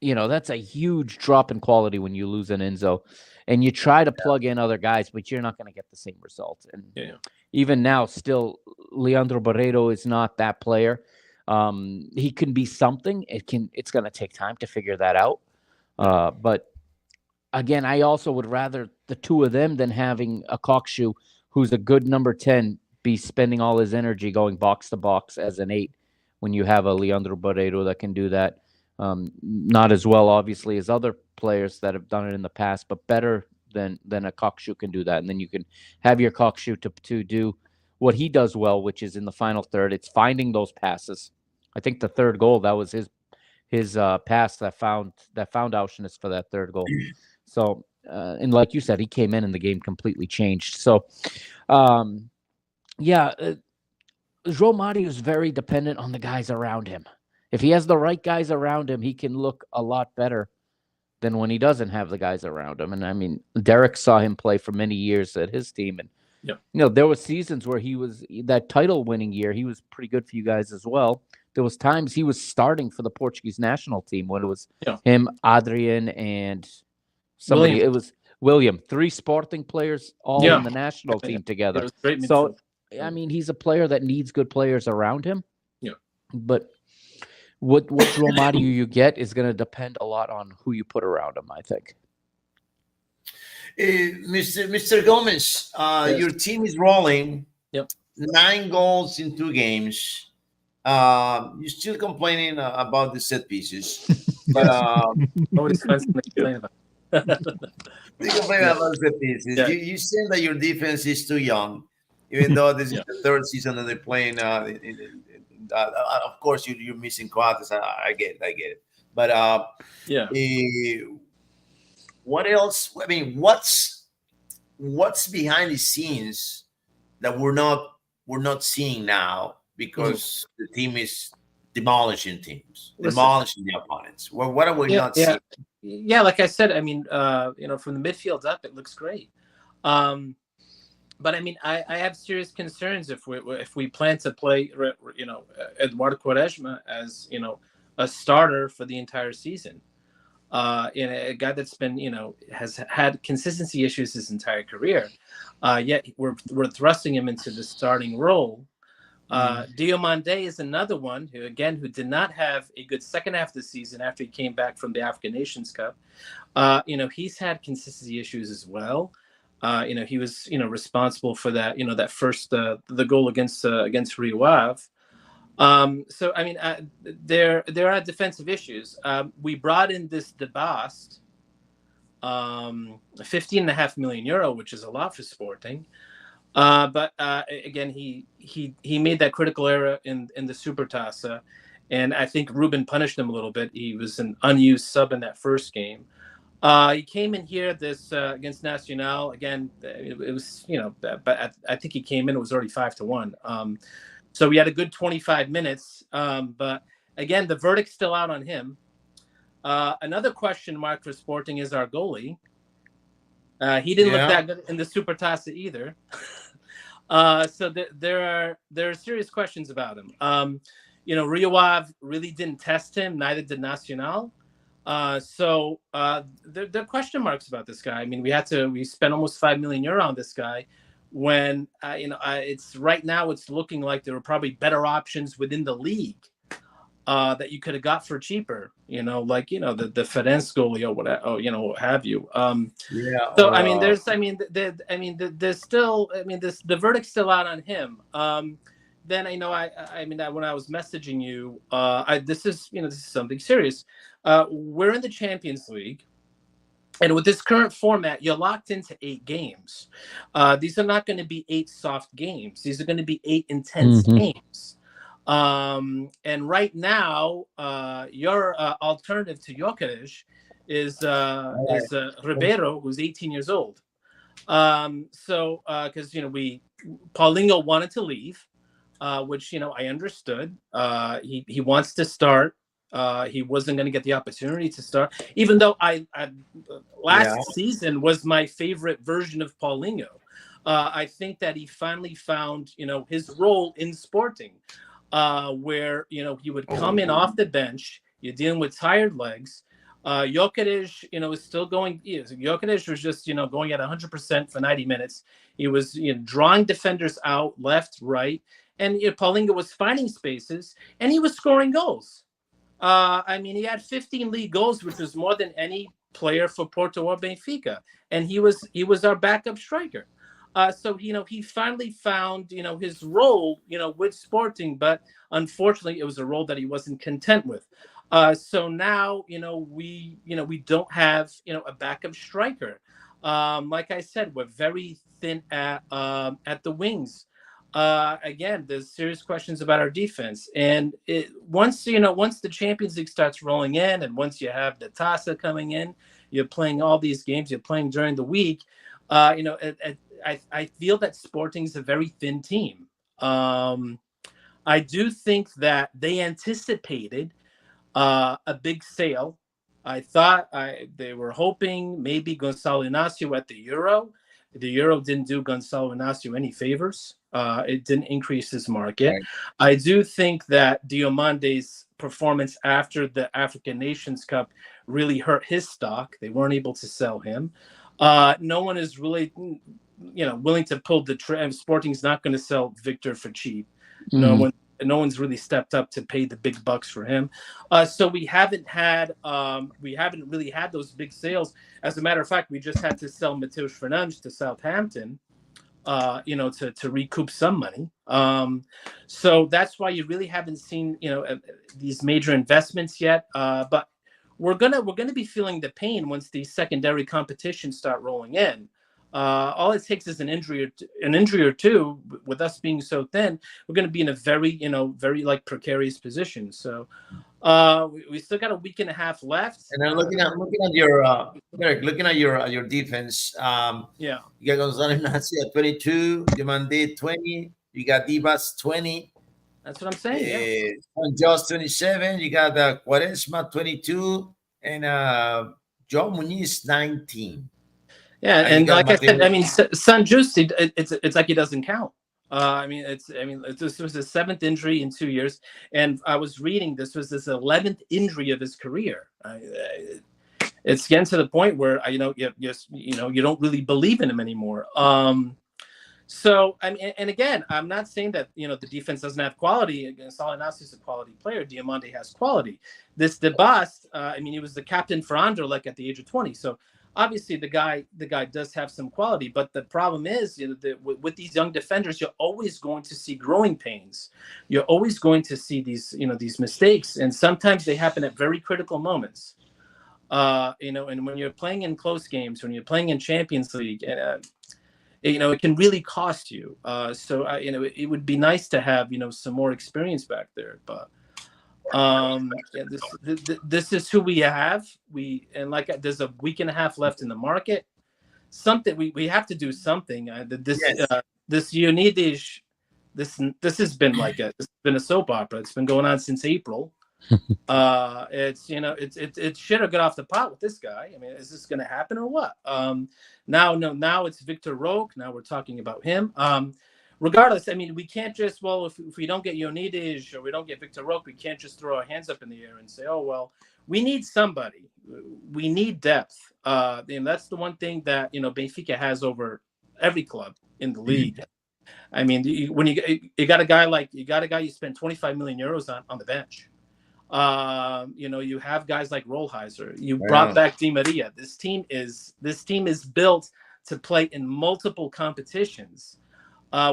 that's a huge drop in quality when you lose an Enzo. And you try to plug in other guys, but you're not going to get the same result. And even now, still, Leandro Barreto is not that player. He can be something. It's going to take time to figure that out. But again, I also would rather the two of them than having a Cockshoe who's a good number 10 be spending all his energy going box to box as an 8 when you have a Leandro Barreto that can do that. Not as well, obviously, as other players that have done it in the past, but better than a Cockshoe can do that. And then you can have your Cockshoe to do what he does well, which is in the final third. It's finding those passes. I think the third goal, that was his pass that found Auschwitz for that third goal. So, and like you said, he came in and the game completely changed. So, João Mario is very dependent on the guys around him. If he has the right guys around him, he can look a lot better than when he doesn't have the guys around him. And I mean, Derek saw him play for many years at his team. And, there were seasons where he was that title winning year. He was pretty good for you guys as well. There was times he was starting for the Portuguese national team when it was him, Adrian, and somebody. William. It was William. 3 Sporting players all in the national team together. So, I mean, he's a player that needs good players around him. Yeah. But what João Mario you get is going to depend a lot on who you put around him, I think. Mr. Gomez, your team is rolling. 9 goals in 2 games. You're still complaining about the set pieces, but nobody's going to complain about. You complain about set pieces. You say that your defense is too young, even though this is the 3rd season that they're playing. Of course, you're missing Coates. I get it. But what else? I mean, what's behind the scenes that we're not seeing now? Because the team is demolishing teams, demolishing the opponents. Well, what are we not seeing? Yeah, like I said, I mean, from the midfield up, it looks great. But I mean, I have serious concerns if we plan to play, Eduardo Quaresma as a starter for the entire season. A guy that's been has had consistency issues his entire career. Yet we're thrusting him into the starting role. Diomande is another one who did not have a good second half of the season after he came back from the African Nations Cup. He's had consistency issues as well. He was responsible for that that first the goal against Rio Ave. So I mean, there are defensive issues. We brought in this DeBast, 15.5 million euro, which is a lot for Sporting. But again, he made that critical error in the Supertaça, and I think Ruben punished him a little bit. He was an unused sub in that first game. He came in here against Nacional. Again, it was but I think he came in. It was already 5-1. So we had a good 25 minutes. But again, the verdict's still out on him. Another question mark for Sporting is our goalie. He didn't look that good in the Supertaça either. So there are serious questions about him. Rio Ave really didn't test him. Neither did Nacional. So there are question marks about this guy. I mean, we spent almost 5 million euro on this guy when, it's right now it's looking like there were probably better options within the league that you could have got for cheaper, the Ferenc goalie or whatever, what have you. So, I mean, there's still, the verdict's still out on him. Then when I was messaging you, this is something serious. We're in the Champions League, and with this current format, you're locked into 8 games. These are not going to be 8 soft games. These are going to be 8 intense games. And right now, your alternative to Jokeres is Ribeiro, who's 18 years old. So because Paulinho wanted to leave. Which I understood. He wants to start. He wasn't going to get the opportunity to start, even though last season was my favorite version of Paulinho. I think that he finally found his role in Sporting, where he would come in off the bench. You're dealing with tired legs. Jokeres, is still going. Jokeres was just going at 100% for 90 minutes. He was drawing defenders out left, right. And Paulinho was finding spaces, and he was scoring goals. He had 15 league goals, which was more than any player for Porto or Benfica, and he was our backup striker. So he finally found his role with Sporting, but unfortunately, it was a role that he wasn't content with. So now we don't have a backup striker. Like I said, we're very thin at the wings. Again, there's serious questions about our defense, and once the Champions League starts rolling in, and once you have the Taça coming in, you're playing all these games, you're playing during the week. I feel that Sporting's a very thin team. I do think that they anticipated a big sale. I thought they were hoping maybe Gonçalo Inácio at the Euro. The Euro didn't do Gonçalo Inácio any favors. It didn't increase his market. Right. I do think that Diomande's performance after the African Nations Cup really hurt his stock. They weren't able to sell him. No one is really, willing to pull the trigger. Sporting's not going to sell Victor for cheap. Mm-hmm. No one's really stepped up to pay the big bucks for him. So we haven't really had those big sales. As a matter of fact, we just had to sell Mateus Fernandes to Southampton, to recoup some money. So that's why you really haven't seen, these major investments yet. But we're gonna be feeling the pain once these secondary competitions start rolling in. All it takes is an injury or two. With us being so thin, we're going to be in a very, very precarious position. So we still got a week and a half left. And then looking at your Derek, looking at your defense, you got Gonzalo Inácio at 22, Diomande 20, you got Divas 20. That's what I'm saying. Just 27, you got Quaresma 22, and João Muniz 19. Yeah, And he and got like I said, material. I mean, San Juste, it's like he doesn't count. This was his 7th injury in 2 years, and I was reading this was his 11th injury of his career. It's getting to the point where you don't really believe in him anymore. So I mean, and again, I'm not saying that the defense doesn't have quality. Again, Salinas is a quality player. Diamande has quality. This DeBust, I mean, he was the captain for Anderlecht at the age of 20. So obviously, the guy does have some quality. But the problem is, with these young defenders, you're always going to see growing pains. You're always going to see these mistakes, and sometimes they happen at very critical moments. And when you're playing in close games, when you're playing in Champions League, and it can really cost you. It would be nice to have some more experience back there. But this is who we have. There's a week and a half left in the market. Something we have to do something. This Unidish, this has been it's been a soap opera. It's been going on since April. It should have got off the pot with this guy. I mean, is this going to happen or what? Now it's Victor Roque. Now we're talking about him. Regardless, I mean, we can't just if we don't get Ioannidis or we don't get Victor Roque, we can't just throw our hands up in the air and say, oh well, we need somebody. We need depth. And that's the one thing that Benfica has over every club in the league. I mean, when you got a guy you spend 25 million euros on the bench. You have guys like Rollheiser. You brought back Di Maria. This team is built to play in multiple competitions,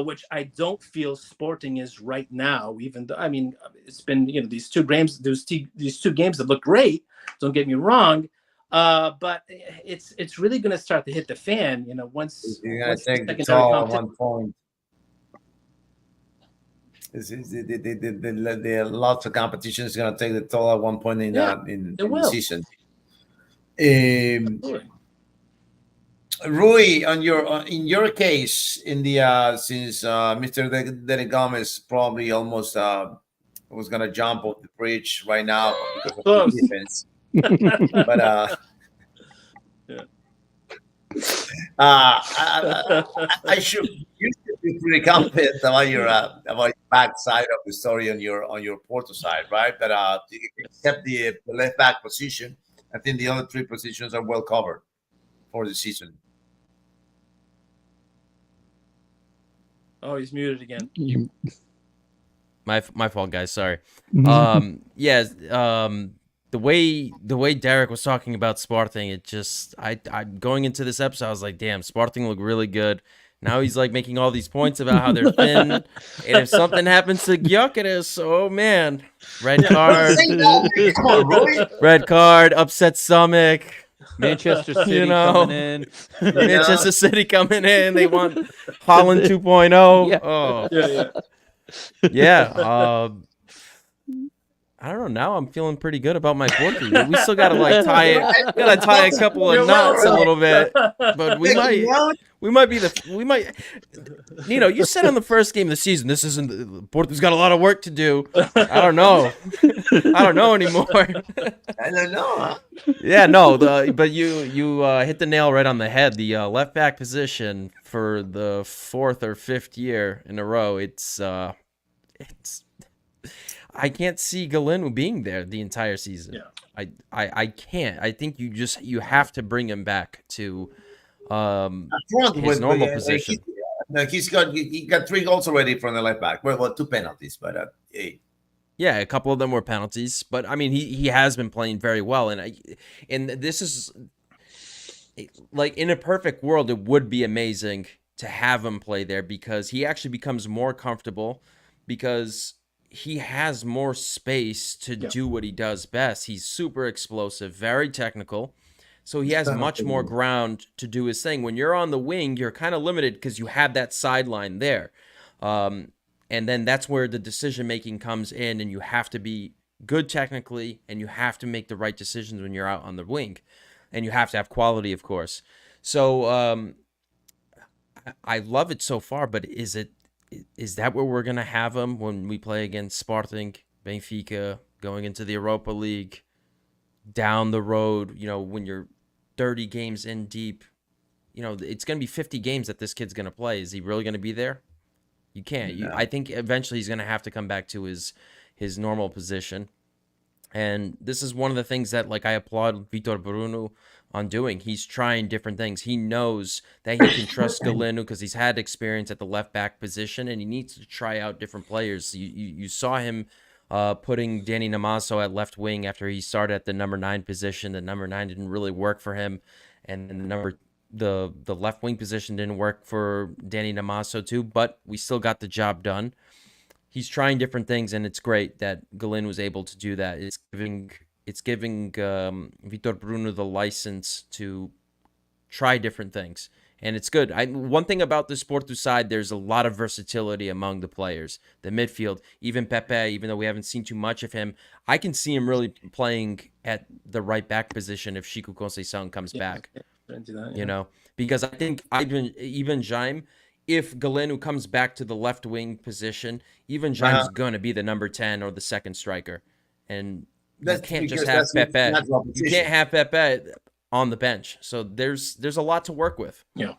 which I don't feel Sporting is right now. Even though, I mean, it's been these two games that look great. Don't get me wrong, but it's really going to start to hit the fan. Once You're going to take the secondary toll at competition. one point. The lots of competition is going to take the toll at one point in the season. Rui, in your case, since Mr. De Gomez probably almost was going to jump off the bridge right now because of the defense, but I should. You should be pretty confident about your back side of the story on your Porto side, right? But except the left back position, I think the other 3 positions are well covered for the season. Oh, he's muted again. My fault, guys. Sorry. Yes. The way Derek was talking about Sporting, it just I going into this episode, I was like, damn, Sporting look really good. Now he's like making all these points about how they're thin, and if something happens to Gyökeres, oh man, red card, upset stomach. Manchester City coming in. Manchester City coming in. They want Holland 2.0. Yeah. Oh, yeah. I don't know. Now I'm feeling pretty good about my Porto, but we still gotta tie a couple of knots a little bit. But we might. Nino, you said on the first game of the season, this isn't Porto's got a lot of work to do. I don't know. I don't know anymore. I don't know. Huh? Yeah, no. But you hit the nail right on the head. The left back position for the 4th or 5th year in a row. It's. I can't see Galeno being there the entire season. Yeah. I can't. I think you have to bring him back to his normal position. He got 3 goals already from the left back. Well, 2 penalties, but yeah, a couple of them were penalties. But I mean, he has been playing very well, and this is like in a perfect world, it would be amazing to have him play there because he actually becomes more comfortable because he has more space to do what he does best. He's super explosive, very technical. So he has much more ground to do his thing. When you're on the wing, you're kind of limited because you have that sideline there. And then that's where the decision-making comes in, and you have to be good technically, and you have to make the right decisions when you're out on the wing. And you have to have quality, of course. So I love it so far, but is that where we're going to have him when we play against Sporting, Benfica, going into the Europa League, down the road, when you're 30 games in deep? it's going to be 50 games that this kid's going to play. Is he really going to be there? You can't. No. I think eventually he's going to have to come back to his normal position. And this is one of the things that, like, I applaud Vitor Bruno on doing. He's trying different things. He knows that he can trust Galeno because he's had experience at the left back position, and he needs to try out different players. You saw him putting Danny Namaso at left wing after he started at the number 9 position. The number 9 didn't really work for him, and the left wing position didn't work for Danny Namaso too. But we still got the job done. He's trying different things, and it's great that Galen was able to do that. It's giving Vitor Bruno the license to try different things, and it's good. One thing about this Porto side, there's a lot of versatility among the players. The midfield, even Pepe, even though we haven't seen too much of him, I can see him really playing at the right back position if Chico Conceição comes back. Because I think even Jaime, if Galeno comes back to the left wing position, even Jaime's going to be the number 10 or the second striker. And you can't just have Pepe. You can't have Pepe on the bench. So there's a lot to work with. Yeah.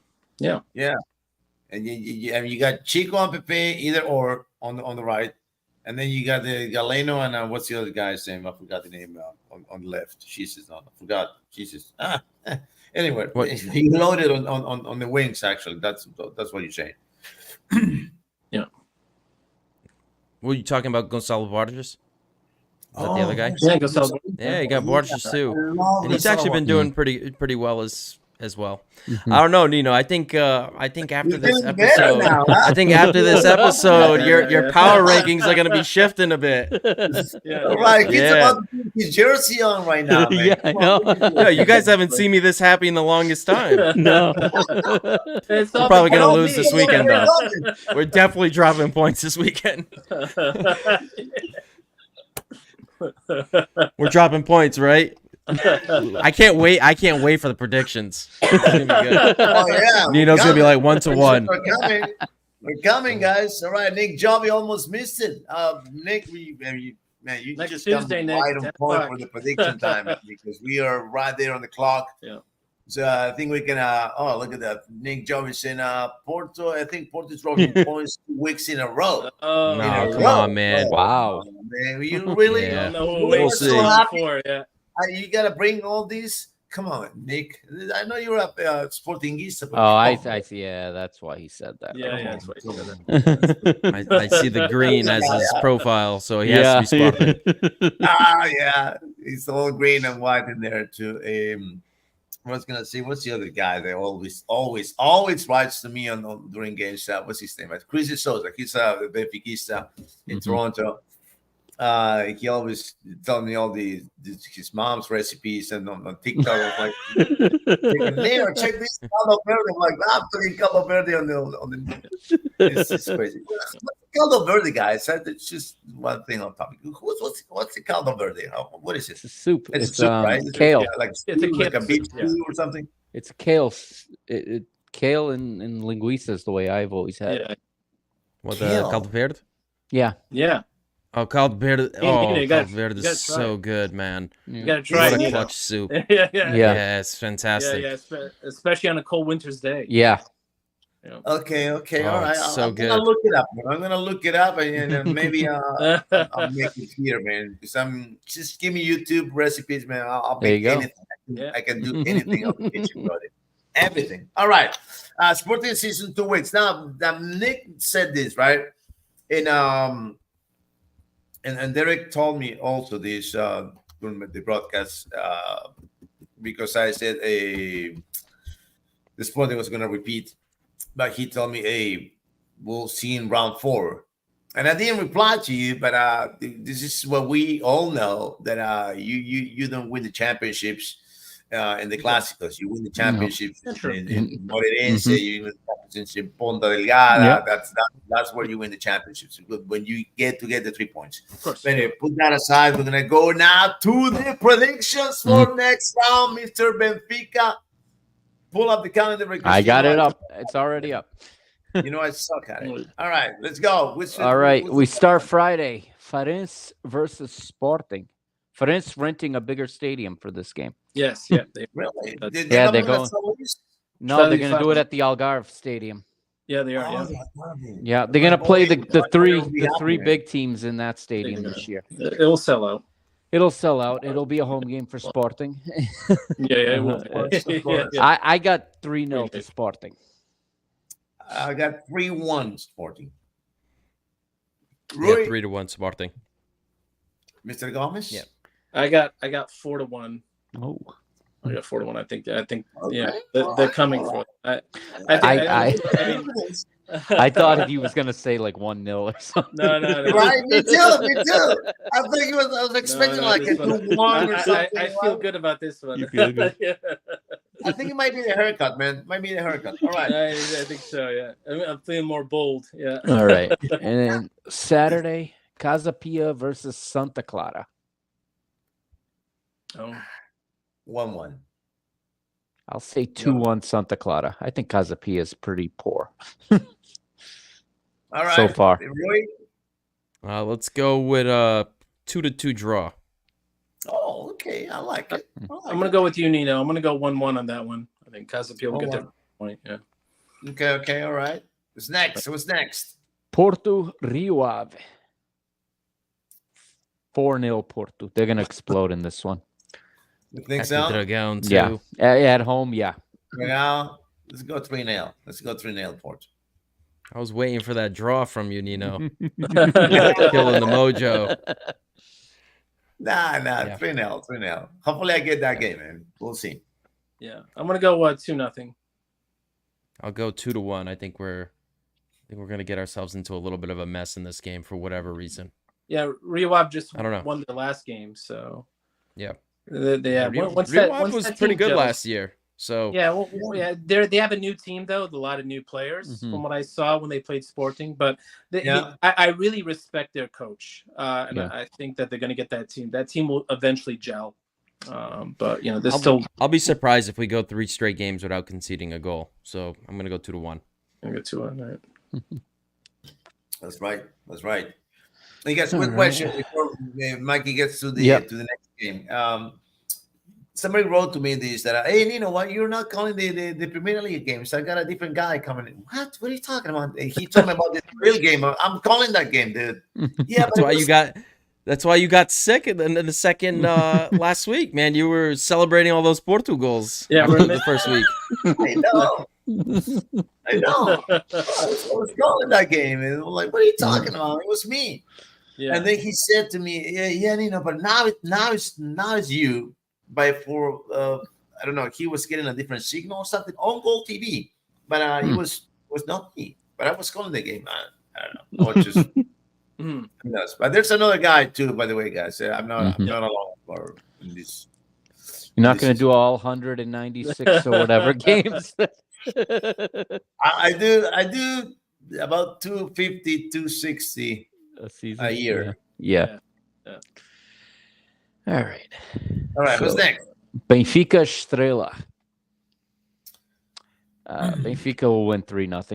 And you got Chico and Pepe either or on the right, and then you got the Galeno and what's the other guy's name? I forgot the name on the left. Jesus, no, I forgot. Jesus. Anyway, he loaded on the wings. Actually, that's what you're saying. Yeah. Were you talking about Gonçalo Borges? Is that the other guy? Yeah, Gonçalo. Yeah, you got Borges too, and he's actually been doing pretty well as well. Mhm. I don't know, Nino. I think after this episode, now, huh? I think after this episode, your power rankings are going to be shifting a bit. All right, he's about to put his jersey on right now, man. Yeah, I know. Yeah, you guys haven't seen me this happy in the longest time. No. We're probably going to lose this weekend, though. We're definitely dropping points this weekend. We're dropping points, right? I can't wait for the predictions. It's gonna be good. Oh yeah, Nino's gonna be like 1-1. We're coming, guys. All right, Nick Joby almost missed it. Nick, you Next just Tuesday, come Nick, right on 10 point o'clock. for the prediction time because we are right there on the clock. Yeah. So I think we can. Look at that. Nick Joby saying Porto. I think Porto's dropping points 2 weeks in a row. No, come on, man. Wow. Man, you really? Yeah. We'll see. so happy. Yeah. You gotta bring all these. Come on, Nick. I know you're a Sportingista. But Oh, I see. Yeah, that's why he said that. Yeah, that's what he said. That. I see the green as his profile, so he has to be Sporting. Yeah, it's all green and white in there too. I was gonna say, what's the other guy that always writes to me on during games? What's his name? Chris Souza. He's a Benfiquista in Toronto. He always tells me all his mom's recipes, and on TikTok, I was like, "Leo, check this caldo verde." I'm like, I'm putting caldo verde on the. It's crazy. Caldo verde, guys. It's just one thing on topic. What's the caldo verde? What is it? It's a soup. It's It's soup, right? kale. It's a like a kale beef soup, yeah. stew or something. It's kale. Kale and linguiça is the way I've always had it. Yeah. What, Kale. caldo verde? Yeah. Yeah. Oh, caldo verde. Yeah, you gotta- Caldo verde you gotta is try so it. good, man. You gotta try What it. a You know. clutch soup. Yeah. Yeah, it's fantastic. Especially on a cold winter's day. Yeah. Okay, Oh, all right. it's so I'm good. gonna look it up. I'm gonna look it up, and then maybe I'll make it here, man. Because just give me YouTube recipes, man. I'll There make you go. anything. Yeah. I can do anything on the kitchen, brother. Everything. All right. Sporting season 2 weeks. Now, Nick said this, right? And Derek told me also this during the broadcast because I said the Sporting was going to repeat, but he told me, "Hey, we'll see in round 4." And I didn't reply to you, but this is what we all know, that you don't win the championships in the Clásicos. You win the championships in Moreirense, you win the championships in Ponta Delgada. Yeah. That's where you win the championships, when you get the 3 points. Of course. Anyway, put that aside. We're going to go now to the predictions for next round, Mr. Benfica. Pull up the calendar. I got it up. It's already up. You know, I suck at it. All right, let's go. All right, we start Friday. Farense versus Sporting. Farense renting a bigger stadium for this game. Yes. Yeah. Really? That's- They're they're coming going. at São Luís? No, they're going to do it at the Algarve Stadium. Yeah, they are. Yeah, they're going to play the three big teams in that stadium this year. It'll sell out. It'll sell out. It'll be a home game for Sporting. Yeah, it will. I got 3-0 to Sporting. I got 3-1 Sporting. Yeah, 3-1 Sporting. Mr. Gomez? Yeah. I got 4-1. Oh. I got 4-1. I think okay. yeah, they're coming for it. I thought he was gonna say like 1-0 or something. No. Right, me too. I was expecting like a 2-1 or something. I feel good about this one. You feel good? Yeah. I think it might be the haircut, man. Might be the haircut. All right. I think so. Yeah, I'm feeling more bold. Yeah. All right. And then Saturday, Casa Pia versus Santa Clara. Oh. 1-1. I'll say 2-1 Santa Clara. I think Casa Pia is pretty poor. All right. So far. Really? Let's go with 2-2 draw. Oh, okay. I like it. I'm gonna go with you, Nino. I'm gonna go 1-1 on that one. I think Casapia will get their point. Yeah. Okay. All right. What's next? Porto Rio Ave. 4-0 Porto. They're gonna explode in this one. You think At so? the Dragão, too. Yeah. At home, yeah. Now, let's go 3-0. Porto. I was waiting for that draw from you, Nino. Killing the mojo. Nah. Yeah. 3-0. Hopefully I get that game, man. We'll see. Yeah. I'm gonna go 2-0. I'll go 2-1. I think we're gonna get ourselves into a little bit of a mess in this game for whatever reason. Yeah, Rio Ave just I don't know. won their last game, so Yeah. Rio Ave was pretty good last year. So yeah, they have a new team though, a lot of new players from what I saw when they played Sporting. But I really respect their coach, and I think that they're going to get that team. That team will eventually gel. But there's I'll be surprised if we go 3 straight games without conceding a goal. So I'm going to go 2-1. I'm going to go 2-1. Right. That's right. I guess quick question before Mikey gets to the next game. Somebody wrote to me this that hey, you know what? You're not calling the Premier League games. I got a different guy coming in. What are you talking about? He told me about this real game. I'm calling that game, dude. Yeah, that's why you got sick in the second last week, man. You were celebrating all those Porto goals. Yeah, the first week. I know. I was calling that game, and I'm like, "What are you talking about?" It was me. Yeah. And then he said to me, "Yeah, Nino, but now it's you." For I don't know, he was getting a different signal or something on Goal TV, but it was not me. But I was calling the game. I don't know. I was just yes. But there's another guy too, by the way, guys. I'm not alone for this. You're not going to do all 196 or whatever games. I do about 250, 260 a season, a year. Yeah. All right. So, what's next? Benfica Estrela. Benfica will win 3-0.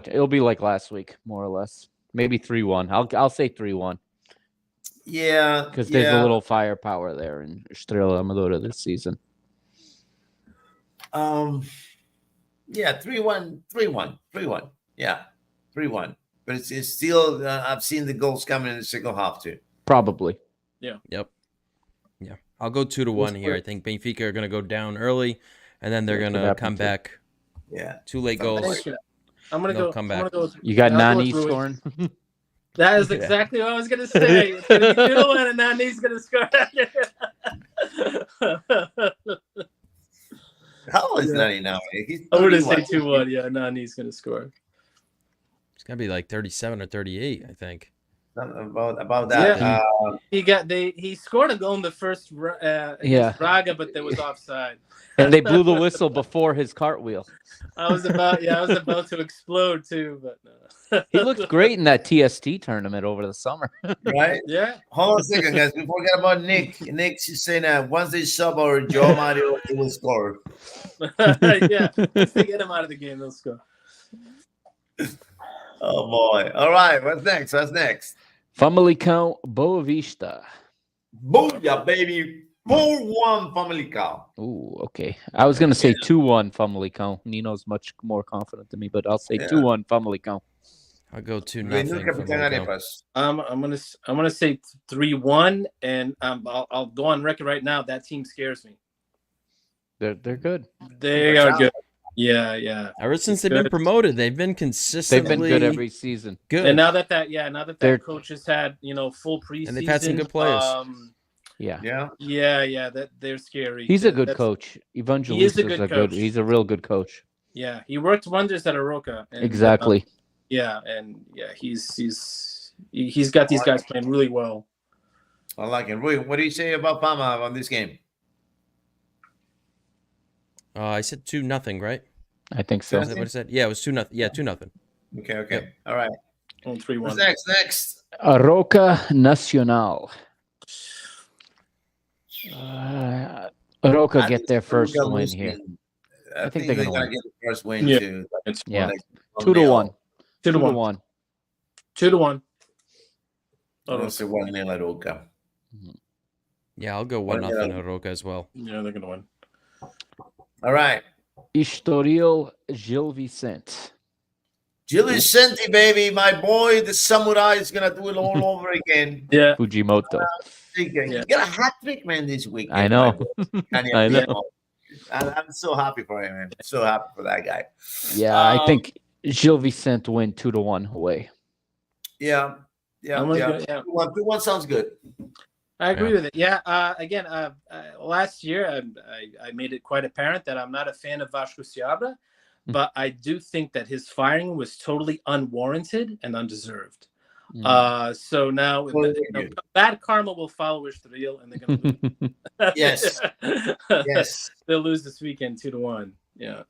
It'll be like last week, more or less. Maybe 3-1. I'll say 3-1. Yeah. Because there's a little firepower there in Estrela Amadora this season. Yeah, 3-1. Yeah, 3-1. But it's still I've seen the goals coming in the second half too. Probably. Yeah. Yep. Yeah. I'll go 2-1 here. I think Benfica are going to go down early, and then they're going to come back. Yeah. 2 late goals. I'm going to go. Come back. You got Nani scoring? That is exactly what I was going to say. It's going to be 2-1, and Nani's going to score. How old is Nani now? I'm going to say 2-1. Yeah, Nani's going to score. It's going to be like 37 or 38, I think. About that. Yeah. He scored a goal in the first against Braga, but there was offside. And they blew the whistle before his cartwheel. I was about to explode too, but no. He looked great in that TST tournament over the summer. Right? Yeah. Hold on a second, guys. We forgot about Nick. Nick, she's saying that once they sub our Joe Mario, he will score. Yeah. Once they get him out of the game, they'll score. Oh boy. All right. What's next? Famalicão Boa Vista. Booyah, baby. 4-1 Famalicão. Ooh, okay. I was gonna say 2-1 Famalicão. Nino's much more confident than me, but I'll say 2-1 Famalicão. I'll go 2-0 Bienvenido, for Capitán Famalicão. Arepas. I'm gonna say 3-1, and I'll go on record right now. That team scares me. They're good. They are good. Yeah. Ever since they've Good. been promoted, they've been They've consistently been good every season. good. And now that They're- coach has had full preseason, And they've had some good players. Yeah. Yeah. that they're scary. He's a good That's- coach. He is a Evangelista good is coach. he's a real good coach. Yeah, he worked wonders at Aroca. And, Exactly. He's got these guys playing really well. I like it. Rui, what do you say about Fama on this game? I said 2-0, right? I think so. Is that what I said? Yeah, it was 2-0. Yeah, 2-0. Okay. Yep. All right. On What's 3-1. next? Aroca Nacional. Aroca get their first win here. I think they're they're gonna gonna get the first win Yeah. too. Yeah. Like, 2-1. 2-1. 2-1. I don't say 1-0 at Aroca. Yeah, I'll go 1-0 Aroca as well. Yeah, they're gonna win. All right. Estoril Gil Vicente. Gil Vicente, baby, my boy, the samurai is gonna do it all over again. Yeah. Fujimoto. You got a hat trick, man, this week. I know. I know. I'm so happy for him, man. So happy for that guy. Yeah, I think Gil Vicente win 2-1 away. Yeah. I'm gonna go- 2-1 sounds good. I agree with it. Yeah. Again, last year I made it quite apparent that I'm not a fan of Vasco Seabra, but I do think that his firing was totally unwarranted and undeserved. So now bad karma will follow Estoril, and they're going to lose. Yes. Yes. They'll lose this weekend 2-1. Yeah.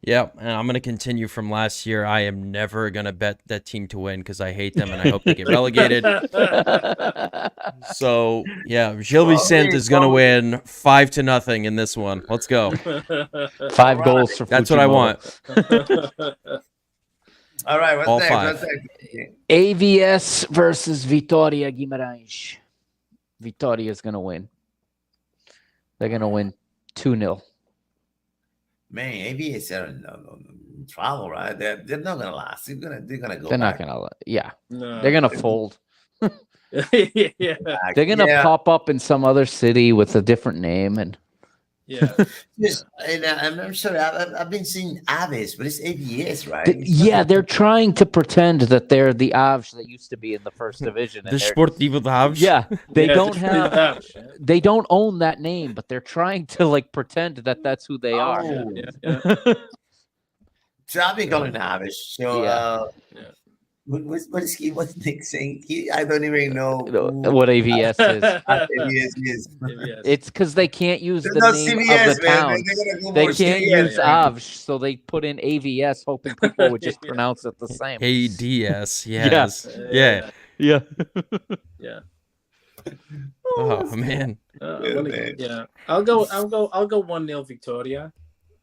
Yeah, and I'm going to continue from last year. I am never going to bet that team to win because I hate them and I hope they get relegated. So, yeah, Gil Vicente is going to win 5-0 in this one. Let's go. 5 goals for That's what I Fujimoto. want. All right. What's All next? 5. What's next? AVS versus Vitória Guimarães. Vitória is going to win. They're going to win 2-0. Man, ABS are in trouble, right? They're not gonna last. They're gonna go. They're back. not going to. Yeah. No. They're going to fold. Yeah. They're going to pop up in some other city with a different name. And Yeah. Yes, and I'm sorry. I've been seeing Aves, but it's ABS, right? yeah, they're trying to pretend that they're the Aves that used to be in the first division. and The they're- Sportivo de Aves. Yeah, they Yeah, don't the have. Aves, yeah. They don't own that name, but they're trying to like pretend that that's who they are. Oh. Yeah. So I've been calling Aves. So Yeah. what's Nick saying? I don't even know What AVS is. ABS is. Yes. It's because they can't use They're the not name CBS, of the man. town. They're gonna go They more can't CBS, use man. Avs, so they put in AVS, hoping people would just pronounce it the same. ADS. Yes. Yeah. Yeah. Yeah. Oh, man. man. I'll go 1-0 Victoria.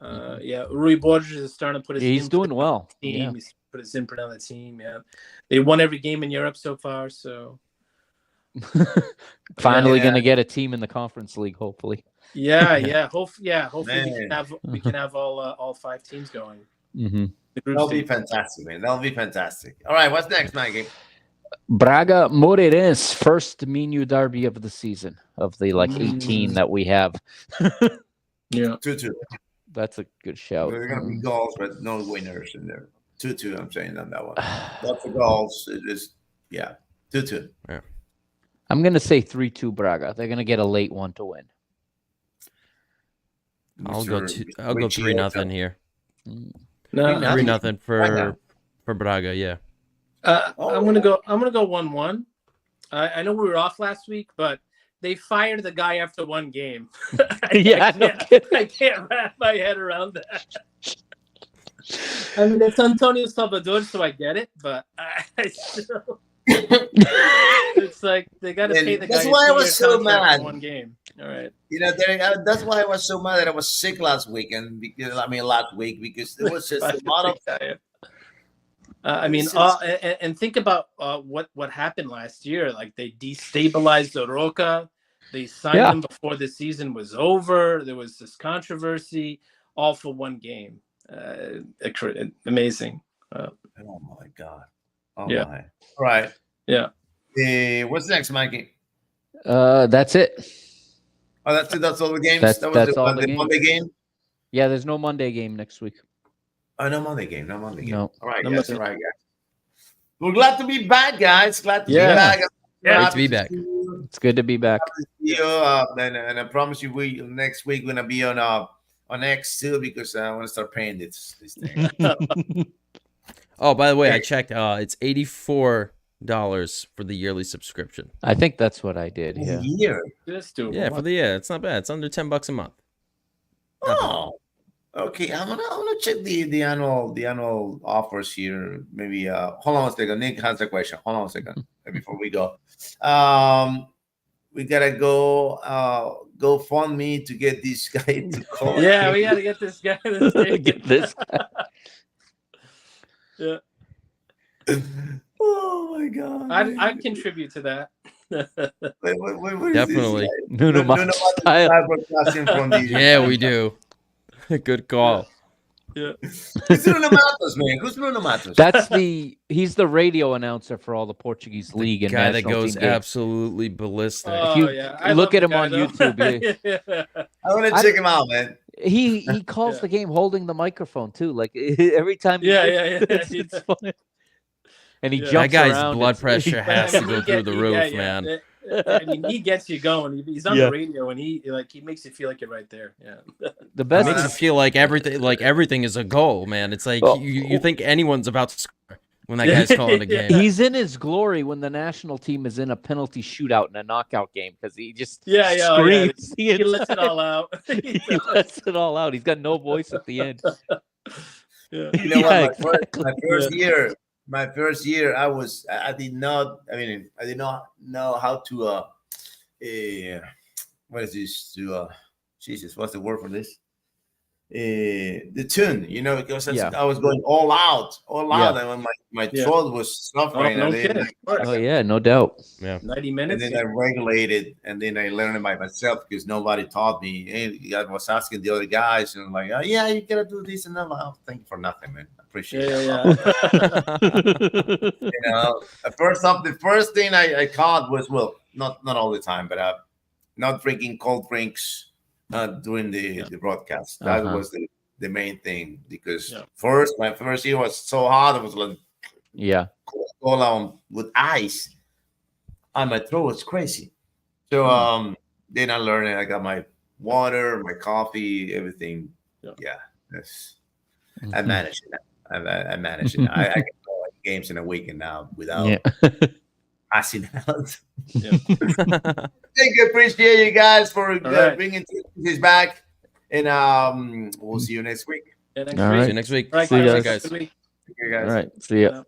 Yeah, Rui Borges is starting to put his He's input doing on well. the team. Yeah. He's put his input on the team. Yeah, they won every game in Europe so far. So Finally Yeah. going to get a team in the conference league, hopefully. hopefully we Man. can have all 5 teams going. Mm-hmm. The group That'll be stage. fantastic, man. That'll be fantastic. All right, what's next, Maggie? Braga Moreirense, first Minho derby of the season, of the 18 that we have. Yeah. 2-2. That's a good shout. There are gonna be goals, but no winners in there. 2-2. I'm saying on that one. Lots of goals. It is 2-2. I'm going to say 3-2 Braga. They're going to get a late one to win. I'll go Mr. 3-0 here. No, 3-0 Braga. for Braga, yeah. I'm gonna go 1-1. I know we were off last week, but they fired the guy after one game. I can't wrap my head around that. I mean, it's Antonio Salvador, so I get it, but I still. It's like they got to pay the guy. That's why I was so contract mad. for one game. All right. You know, that's why I was so mad that I was sick last weekend last week because there was just a lot of. And think about what happened last year. Like they destabilized Oroca. They signed him before the season was over. There was this controversy, all for one game. Amazing. Oh my God. Oh yeah. my. All right. Yeah. What's next, Mikey? That's it. Oh, that's it. That's all the games. That's That was all the Monday game. Yeah, there's no Monday game next week. Oh, no Monday game. No Monday game. No. All right, No guys. Monday. All right, guys. We're glad to be back, guys. Glad to be Yeah. back. Yeah. Great to be back. It's good to be back. And I promise you, next week we're gonna be on X too, because I want to start paying this thing. Oh, by the way, I checked. It's $84 for the yearly subscription. I think that's what I did. Yeah. Year. Just do it. Yeah, for the year. It's not bad. It's under $10 a month. Oh, okay. I'm gonna check the annual offers here. Maybe hold on a second. Nick has a question. Hold on a second before we go. We gotta go fund me to get this guy to call. Yeah, we gotta get this guy. Get this. Yeah. Oh my God. I'd contribute to that. What is Definitely. this guy? Nuno Mato style. Broadcasting from the- Yeah, we do. Good call. Yeah. Who's Nuno Matos, man? Who's Nuno Matos? He's the radio announcer for all the Portuguese league and Guy that national goes team games. absolutely ballistic. Oh, you yeah. I look love at the him on guy, though. YouTube, Yeah. I want to check him out, man. He calls Yeah. the game holding the microphone too. Like every time. Yeah. It's funny. And he Yeah. jumps That guy's around. blood It's- pressure has to I mean, go he through the roof, yeah. man. I mean, he gets you going. He's on Yeah. the radio, and he makes you feel like you're right there. Yeah. The It best makes you is feel like everything is a goal, man. It's like Oh. you think anyone's about to score when that guy's calling a game. he's in his glory when the national team is in a penalty shootout in a knockout game because he just screams. He lets it all out. He lets it all out. He's got no voice at the end. Yeah. You know Yeah, what? exactly. My first year, I did not know how to what is this? Jesus, what's the word for this? The tune, because I was going all out, and when my throat was suffering, no and then, kidding. Of course. Oh yeah, no doubt. 90 and minutes. then I regulated, and then I learned it by myself because nobody taught me. And I was asking the other guys, and I'm like, oh, yeah, you gotta do this, and I'm like, oh, thank you for nothing, man. I appreciate it. Yeah. The first thing I caught was, well, not all the time, but not drinking cold drinks during the broadcast. That was the main thing, because my first year was so hot. It was like Coca-Cola with ice, and my throat was crazy. So then I learned it. I got my water, my coffee, everything. I managed it. I managed it. I can go like games in a weekend now without passing out. Thank you. Appreciate you guys for bringing this back. And we'll see you next week. See you next week. All right, See you guys. guys. Good week. Take care, guys. All right. See ya. Yeah.